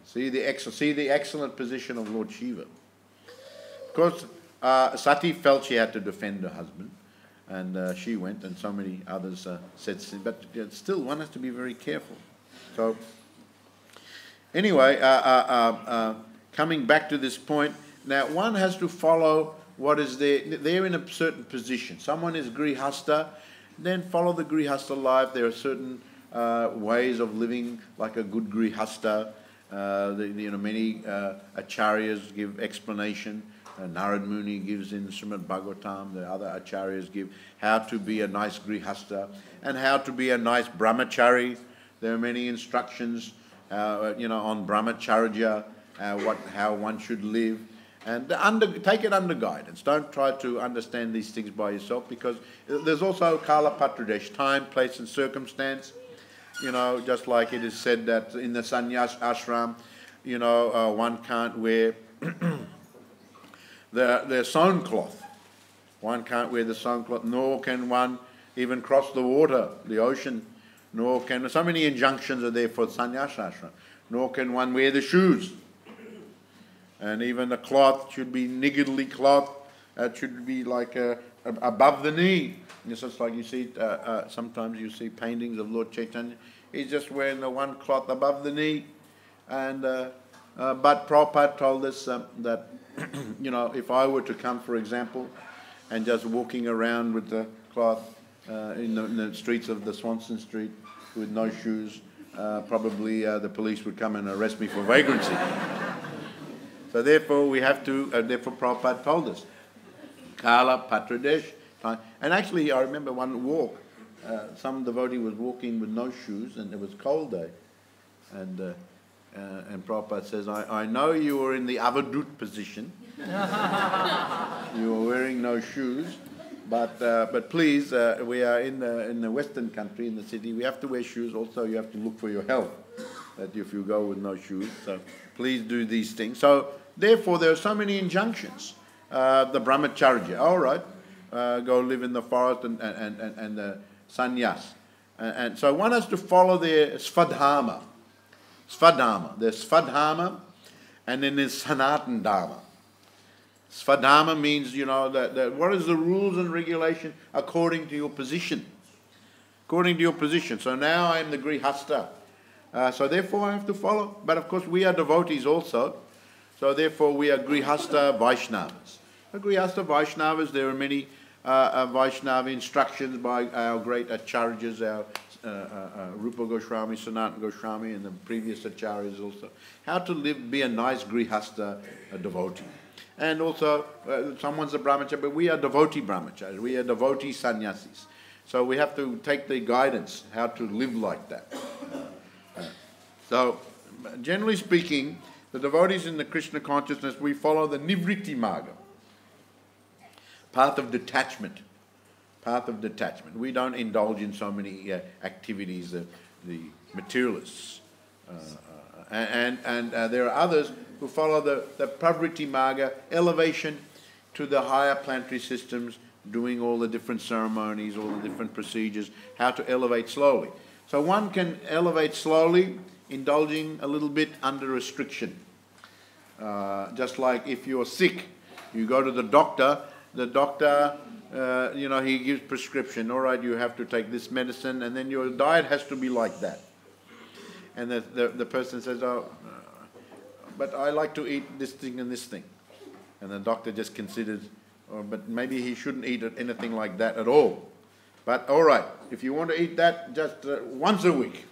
S1: See the excellent position of Lord Shiva. Of course, Sati felt she had to defend her husband, and she went, and so many others said, but still one has to be very careful. So anyway, coming back to this point, now one has to follow what is there. They're in a certain position. Someone is grihasta, then follow the grihasta life. There are certain ways of living like a good grihasta. Many acharyas give explanation. Narad Muni gives in Srimad-Bhagavatam. The other acharyas give how to be a nice grihasta and how to be a nice brahmachari. There are many instructions, on brahmacharya, how one should live. And take it under guidance. Don't try to understand these things by yourself, because there's also Kala Patradesh, time, place and circumstance. Just like it is said that in the sannyas ashram, one can't wear the sewn cloth. One can't wear the sewn cloth, nor can one even cross the water, the ocean, nor can, so many injunctions are there for sannyas ashram, nor can one wear the shoes. And even the cloth should be niggardly cloth. It should be like above the knee. It's just like you see, sometimes you see paintings of Lord Chaitanya. He's just wearing the one cloth above the knee. And but Prabhupada told us that, if I were to come, for example, and just walking around with the cloth in the streets of the Swanson Street with no shoes, probably the police would come and arrest me for vagrancy. So therefore we have to, therefore Prabhupada told us, Kala Patradesh. And actually I remember one walk, some devotee was walking with no shoes, and it was cold day. And Prabhupada says, I know you were in the avadut position. You were wearing no shoes, but please, we are in the Western country, in the city, we have to wear shoes. Also you have to look for your health, that if you go with no shoes. So please do these things. So therefore there are so many injunctions. The brahmacharya, all right, go live in the forest, and the sannyas. And so one has to follow their svadharma. There's svadharma, and then there's sanatan dharma. Svadharma means, what is the rules and regulation according to your position. According to your position. So now I am the grihasta. So therefore I have to follow. But of course we are devotees also. So therefore we are grihasta Vaishnavas. The grihasta Vaishnavas, there are many Vaishnava instructions by our great acharyas, our Rupa Goswami, Sanatana Goswami, and the previous acharyas also. How to live, be a nice grihasta devotee. And also, someone's a brahmacharya, but we are devotee brahmacharis. We are devotee sannyasis. So we have to take the guidance, how to live like that. So, generally speaking, the devotees in the Krishna consciousness, we follow the nivritti marga, path of detachment. Path of detachment. We don't indulge in so many activities, the materialists. And there are others who follow the pravritti marga, elevation to the higher planetary systems, doing all the different ceremonies, all the different procedures, how to elevate slowly. So one can elevate slowly, indulging a little bit under restriction. Just like if you're sick, you go to the doctor, he gives prescription, all right, you have to take this medicine, and then your diet has to be like that. And the person says, but I like to eat this thing and this thing. And the doctor just considers, but maybe he shouldn't eat anything like that at all. But all right, if you want to eat that, just once a week.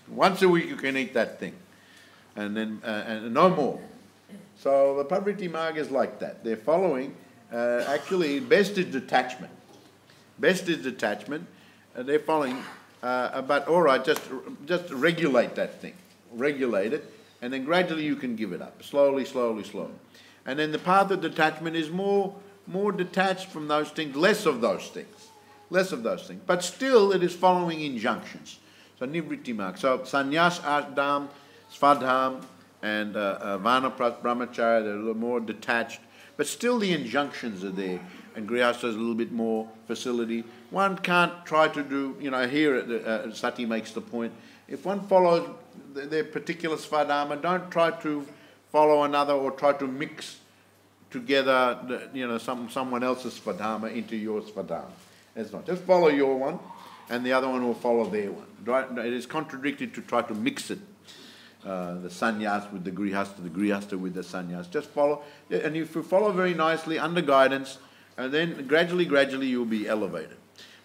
S1: Once a week you can eat that thing. And then and no more. So the Pravriti Marga is like that. They're following, actually, best is detachment. Best is detachment. They're following, but all right, just regulate that thing. Regulate it, and then gradually you can give it up. Slowly, slowly, slowly. And then the path of detachment is more detached from those things, less of those things. Less of those things. But still it is following injunctions. So Nivritti Marg. So Sannyas, Ashdam, Svadham, and Vanaprastha, Brahmacharya, they're a little more detached. But still the injunctions are there. And Grihastha has a little bit more facility. One can't try to do, here Sati makes the point, if one follows their particular Svadharma, don't try to follow another or try to mix together, someone else's Svadharma into your Svadharma. It's not. Just follow your one, and the other one will follow their one. It is contradictory to try to mix it. The sannyas with the grihastha with the sannyas. Just follow, and if you follow very nicely under guidance, and then gradually you'll be elevated.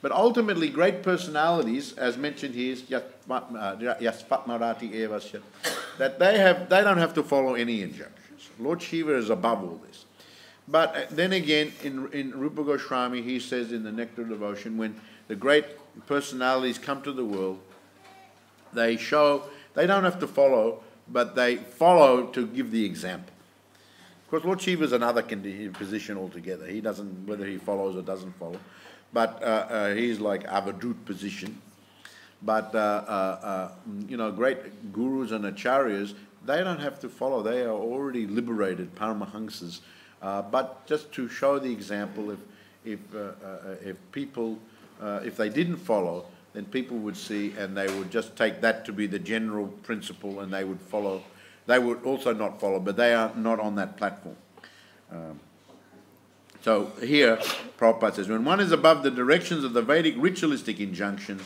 S1: But ultimately, great personalities, as mentioned here, is Yaspatmarati Evasya, that they don't have to follow any injunctions. Lord Shiva is above all this. But then again, in Rupa Goswami, he says in the Nectar of Devotion, when the great personalities come to the world, they don't have to follow, but they follow to give the example. Of course, Lord Shiva is another position altogether. He doesn't, whether he follows or doesn't follow, but he's like avadut position. But great gurus and acharyas, they don't have to follow. They are already liberated paramahamsas. But just to show the example, if people, if they didn't follow, then people would see, and they would just take that to be the general principle, and they would follow. They would also not follow, but they are not on that platform. So here, Prabhupada says, when one is above the directions of the Vedic ritualistic injunctions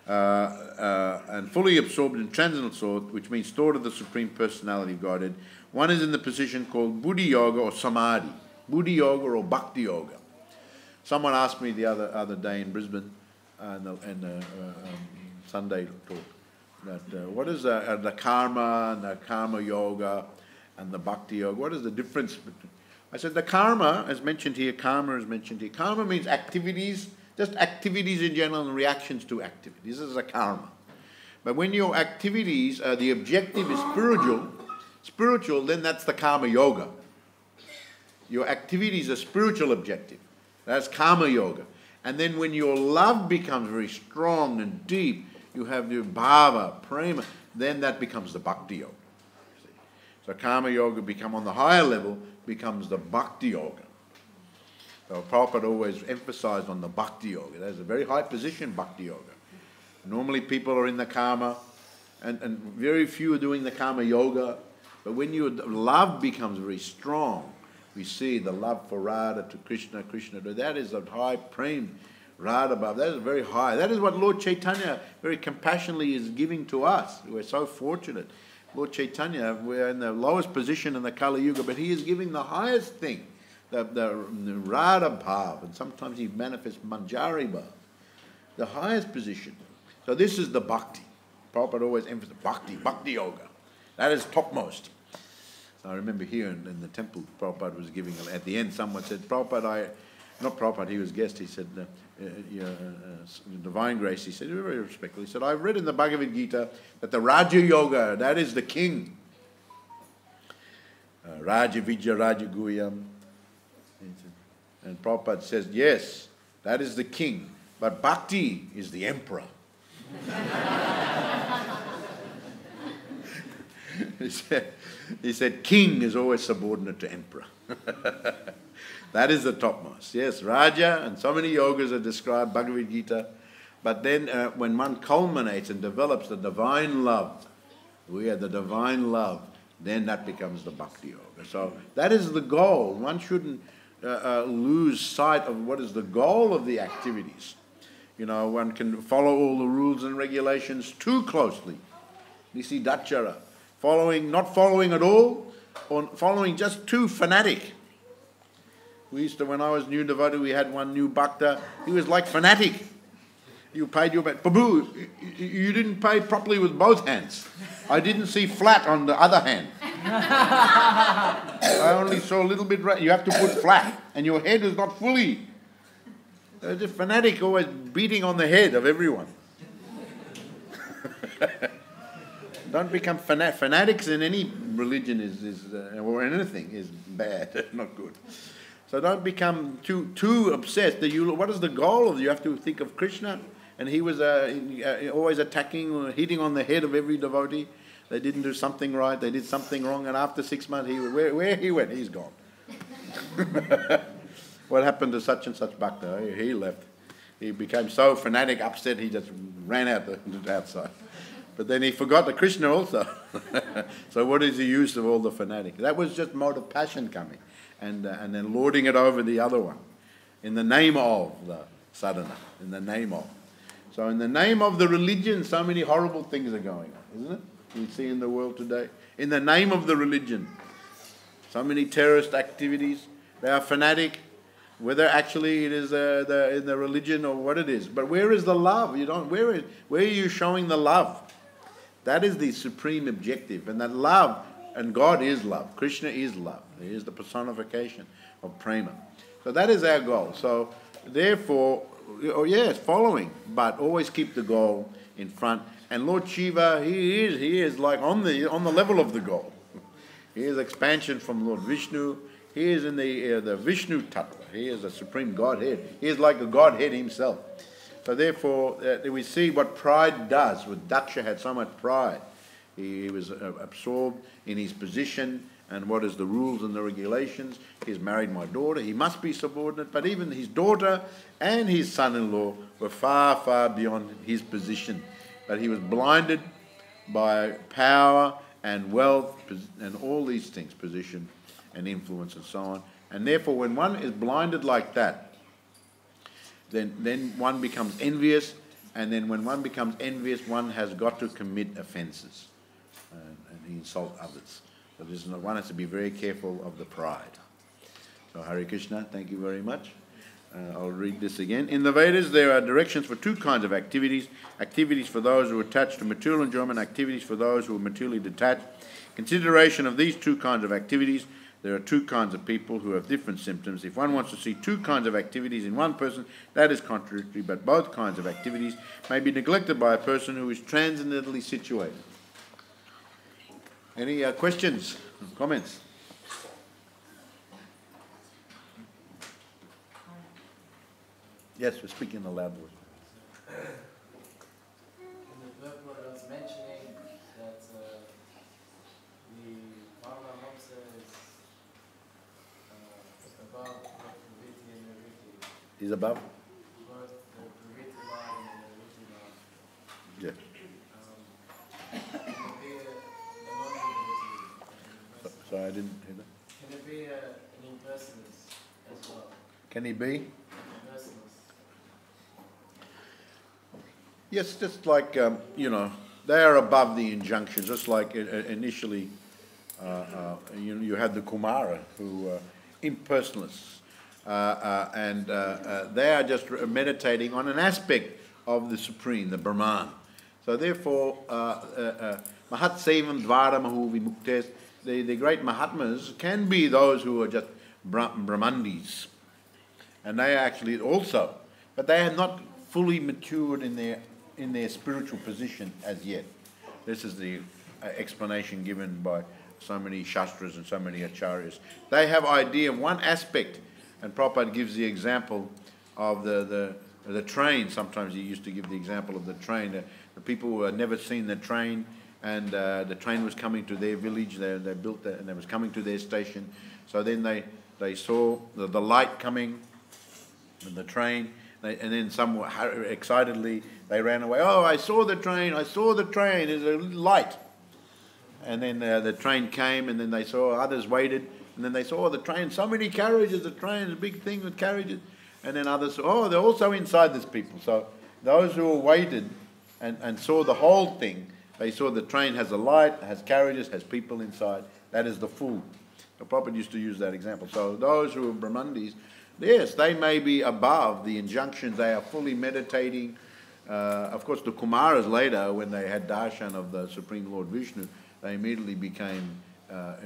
S1: and fully absorbed in transcendental thought, which means thought of the Supreme Personality of Godhead, one is in the position called Buddhi Yoga or Samadhi, Buddhi Yoga or Bhakti Yoga. Someone asked me the other day in Brisbane, and Sunday talk, that what is the karma and the karma yoga and the bhakti yoga? What is the difference between? I said the karma, as mentioned here, karma is mentioned here. Karma means activities, just activities in general and reactions to activities. This is a karma. But when your activities, the objective is spiritual, then that's the karma yoga. Your activities are spiritual objective. That's karma yoga. And then when your love becomes very strong and deep, you have your bhava, prema, then that becomes the bhakti yoga. So karma yoga become on the higher level, becomes the bhakti yoga. So Prabhupada always emphasized on the bhakti yoga. That's a very high position, bhakti yoga. Normally people are in the karma, and very few are doing the karma yoga. But when your love becomes very strong, we see the love for Radha to Krishna, Krishna to, that is a high prem, Radha Bhava, that is very high. That is what Lord Chaitanya very compassionately is giving to us. We're so fortunate. Lord Chaitanya, we're in the lowest position in the Kali Yuga, but he is giving the highest thing, the Radha Bhava, and sometimes he manifests Manjari Bhava, the highest position. So this is the bhakti. Prabhupada always emphasizes bhakti yoga. That is topmost. I remember here in the temple, Prabhupada was giving, at the end someone said, Prabhupada, not Prabhupada, he was guest, he said, Divine Grace, he said, very respectfully, he said, I've read in the Bhagavad Gita that the Raja Yoga, that is the king. Raja Vijaya Raja Guyam. And Prabhupada says, yes, that is the king, but Bhakti is the emperor. He said, king is always subordinate to emperor. That is the topmost. Yes, Raja, and so many yogas are described, Bhagavad Gita, But then when one culminates and develops the divine love, we are the divine love, then that becomes the bhakti yoga. So that is the goal. One shouldn't lose sight of what is the goal of the activities. You know, one can follow all the rules and regulations too closely. You see Daksha, not following at all, or following just too fanatic. We used to, when I was new devotee, we had one new bhakta. He was like fanatic. You paid your bet. Babu, you didn't pay properly with both hands. I didn't see flat on the other hand. I only saw a little bit right. You have to put flat, and your head is not fully. There's a fanatic always beating on the head of everyone. Don't become fanatics in any religion or anything is bad, not good. So don't become too obsessed. What is the goal of it? You have to think of Krishna, and he was always attacking or hitting on the head of every devotee. They didn't do something right, they did something wrong, and after 6 months, where he went, he's gone. What happened to such and such bhakta? He left. He became so fanatic, upset, he just ran out the outside. But then he forgot the Krishna also. So what is the use of all the fanatic? That was just mode of passion coming, and then lording it over the other one, in the name of the sadhana, in the name of. So in the name of the religion, so many horrible things are going on, isn't it? We see in the world today. In the name of the religion, so many terrorist activities. They are fanatic, whether actually it is in the religion or what it is. But where is the love? Where are you showing the love? That is the supreme objective. And that love, and God is love. Krishna is love. He is the personification of prema. So that is our goal. So therefore, yes, following, but always keep the goal in front. And Lord Shiva, he is like on the level of the goal. He is expansion from Lord Vishnu. He is in the Vishnu Tattva. He is a supreme Godhead. He is like a Godhead himself. So therefore, we see what pride does. With Daksha had so much pride. He was absorbed in his position and what is the rules and the regulations. He's married my daughter. He must be subordinate. But even his daughter and his son-in-law were far, far beyond his position. But he was blinded by power and wealth and all these things, position and influence and so on. And therefore, when one is blinded like that, then one becomes envious, and then when one becomes envious, one has got to commit offences and insult others. So one has to be very careful of the pride. So Hare Krishna, thank you very much. I'll read this again. In the Vedas, there are directions for two kinds of activities. Activities for those who are attached to material enjoyment, activities for those who are materially detached. Consideration of these two kinds of activities. There are two kinds of people who have different symptoms. If one wants to see two kinds of activities in one person, that is contradictory, but both kinds of activities may be neglected by a person who is transcendently situated. Any questions, comments? Yes, we're speaking in a loud voice.
S3: In the Prabhupada was mentioning that the Paramahamsa is above the Praviti and Nirviti.
S1: He's above?
S3: Both the Praviti line and the Nirviti line.
S1: Yes.
S3: Can it be a non-devotee?
S1: Sorry, I didn't hear that.
S3: Can it be an impersonalist as well?
S1: Can he be?
S3: Impersonalist.
S1: Yes, just like, they are above the injunctions, just like initially you had the Kumara who were impersonalists. And they are just meditating on an aspect of the Supreme, the Brahman. So therefore, Mahat Sevam Dvara Mahu Vimuktes, the great Mahatmas can be those who are just Brahmandis. And they are actually also, but they are not fully matured in their spiritual position as yet. This is the explanation given by so many Shastras and so many Acharyas. They have idea of one aspect, and Prabhupada gives the example of the train. Sometimes he used to give the example of the train. The people who had never seen the train, and the train was coming to their village. They built that, and it was coming to their station. So then they saw the light coming, and the train. and then some excitedly they ran away. Oh, I saw the train! I saw the train! There's a light. And then the train came, and then they saw others waited, and then they saw the train. So many carriages! The train is a big thing with carriages. And then others, oh, they're also inside this people. So those who waited and saw the whole thing, they saw the train has a light, has carriages, has people inside. That is the fool. The Prabhupada used to use that example. So those who are Brahmandis, yes, they may be above the injunctions. They are fully meditating. Of course, the Kumaras later, when they had darshan of the Supreme Lord Vishnu, they immediately became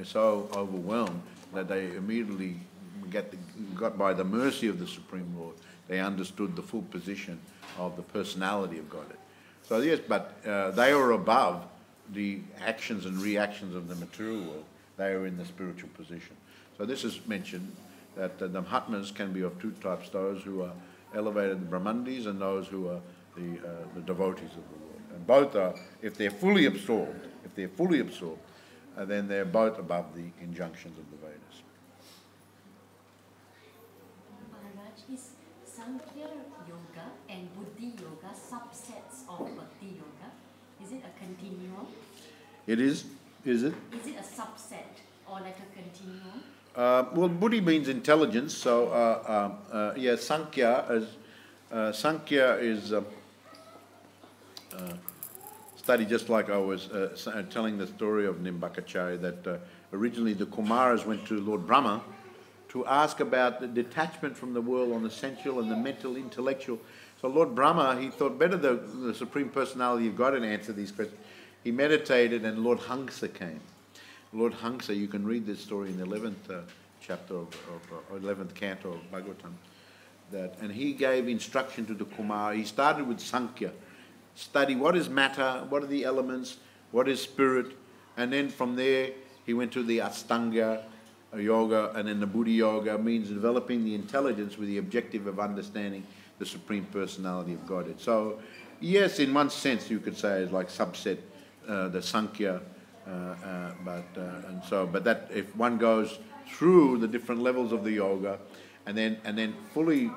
S1: so overwhelmed that they immediately got by the mercy of the Supreme Lord. They understood the full position of the personality of Godhead. So yes, but they are above the actions and reactions of the material world. They are in the spiritual position. So this is mentioned that the Mahatmas can be of two types: those who are elevated, the Brahmandis, and those who are the devotees of the Lord. And both are, if they're fully absorbed, then they're both above the injunctions of the Vedas.
S4: Is Sankhya Yoga and Buddhi Yoga subsets of Bhakti Yoga? Is it a continuum?
S1: It is. Is it?
S4: Is it a subset or like a continuum?
S1: Well, Buddhi means intelligence. So yeah, Sankhya is study, just like I was telling the story of Nimbakacharya, that originally the Kumaras went to Lord Brahma to ask about the detachment from the world on the sensual and the mental, intellectual. So Lord Brahma, he thought better the Supreme Personality of God and answer these questions. He meditated, and Lord Hamsa came. Lord Hamsa, you can read this story in the 11th chapter of 11th canto of Bhagavatam. And he gave instruction to the Kumara. He started with Sankhya. Study what is matter, what are the elements, what is spirit, and then from there he went to the Astanga yoga, and then the Buddhi yoga means developing the intelligence with the objective of understanding the Supreme Personality of Godhead. So yes, in one sense you could say it's like subset the Sankhya, but that if one goes through the different levels of the yoga and then fully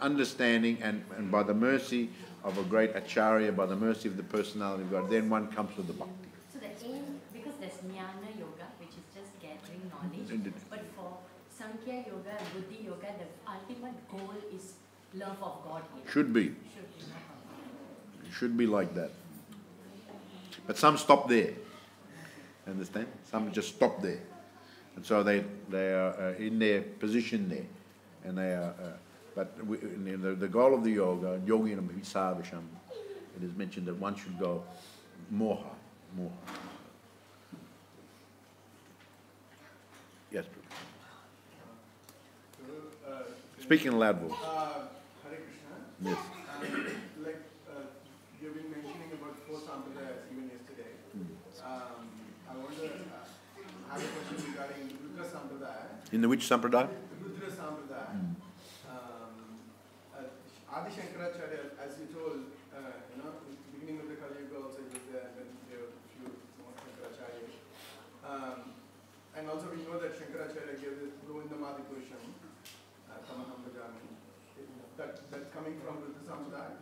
S1: understanding and by the mercy of a great Acharya, by the mercy of the personality of God, then one comes to the bhakti.
S4: So the aim, because there's Jnana Yoga, which is just gathering knowledge, but for Sankhya Yoga and Buddhi Yoga, the ultimate goal is love of God.
S1: Should be. Should be like that. But some stop there. Understand? Some just stop there. And so they are in their position there. And they are... But the goal of the yoga, yoginam hisavisham, it is mentioned that one should go more high. Yes, speaking in loud voice.
S5: Hare Krishna.
S1: Yes.
S5: Like you've been mentioning about 4 sampradayas even yesterday. I wonder, I have a question regarding Rudra Sampradaya.
S1: In the which sampradaya?
S5: Rudra Sampradaya. Adi Shankaracharya, as you told, beginning of the Kali Yuga also he was there, and then there were a few more Shankaracharyas. And also we know that Shankaracharya gave this Govindamadi Purusham, Tamaham Bhajami. That's coming from Rudra Sampradaya?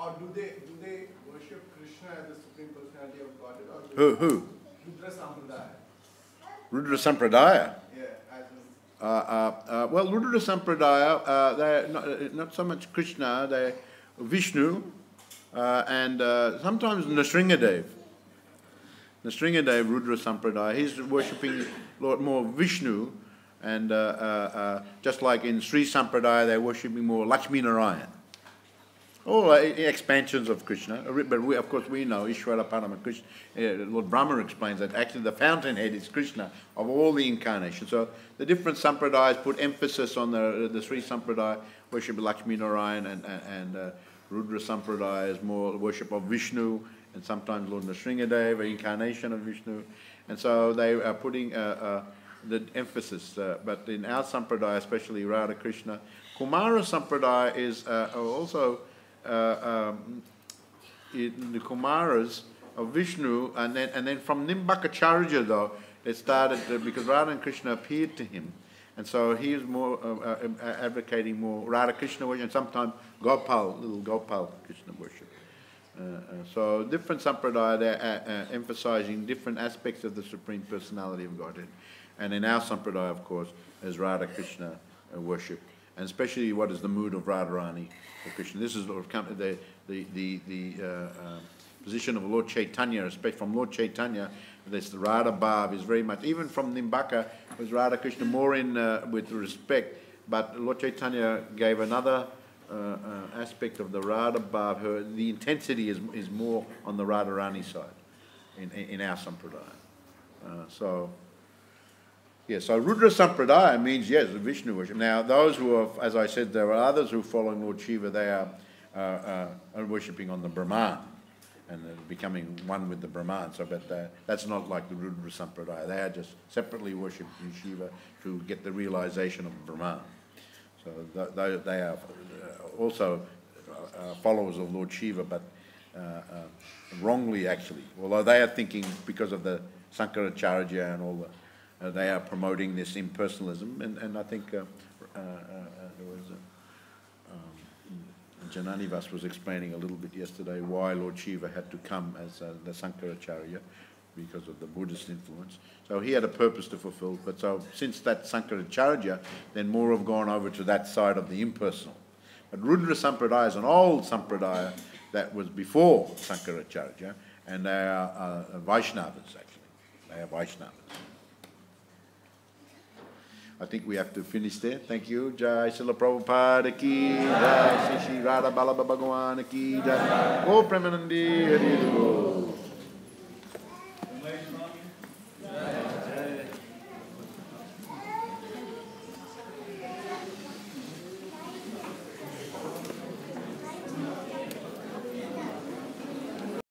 S5: Or do they worship Krishna as the Supreme Personality of Godhead? Or
S1: Who?
S5: Rudra Sampradaya.
S1: Rudra Sampradaya?
S5: Yeah, as in...
S1: Well, Rudra Sampradaya, they're not so much Krishna, they're Vishnu, and sometimes Nrsingadev. Nrsingadev, Rudra Sampradaya, he's worshipping Lord more Vishnu, and just like in Sri Sampradaya, they're worshipping more Lakshmi Narayan. All expansions of Krishna, but of course we know Ishvara Parama Krishna. Lord Brahma explains that actually the fountainhead is Krishna of all the incarnations. So the different sampradayas put emphasis on the Sri Sampradaya, worship of Lakshmi Narayan, and Rudra Sampradaya is more worship of Vishnu, and sometimes Lord Nrsingadev, an incarnation of Vishnu. And so they are putting the emphasis. But in our Sampradaya, especially Radha Krishna, Kumara Sampradaya is also... the Kumaras of Vishnu, and then from Nimbakacharya though, they started because Radha and Krishna appeared to him, And so he is more advocating more Radha Krishna worship and sometimes Gopal, little Gopal Krishna worship. So different sampradaya, they're emphasizing different aspects of the Supreme Personality of Godhead. And in our sampradaya, of course, is Radha Krishna worship. And especially what is the mood of Radharani for Krishna. This is the position of Lord Chaitanya, especially from Lord Chaitanya. This the Radha Bhav is very much, even from Nimbaka, was Radha Krishna more in with respect, but Lord Chaitanya gave another aspect of the Radha Bhav. The intensity is more on the Radharani side in our sampradaya. So Rudra Sampradaya means, yes, Vishnu worship. Now, those who are, as I said, there are others who are following Lord Shiva, they are worshipping on the Brahman and becoming one with the Brahman. So, but that's not like the Rudra Sampradaya. They are just separately worshipping Shiva to get the realization of the Brahman. So they are also followers of Lord Shiva, but wrongly actually. Although they are thinking because of the Shankaracharya and all the they are promoting this impersonalism, and I think there was Jananivas was explaining a little bit yesterday why Lord Shiva had to come as the Shankaracharya because of the Buddhist influence. So he had a purpose to fulfill, but so since that Shankaracharya, then more have gone over to that side of the impersonal. But Rudra Sampradaya is an old Sampradaya that was before Shankaracharya, and they are Vaishnavas actually. They are Vaishnavas. I think we have to finish there. Thank you. Jai Srila Prabhupada ki Jai Shri Radha Ballabha Bhagavan ki Jai. Go Premanandi Hari Bol.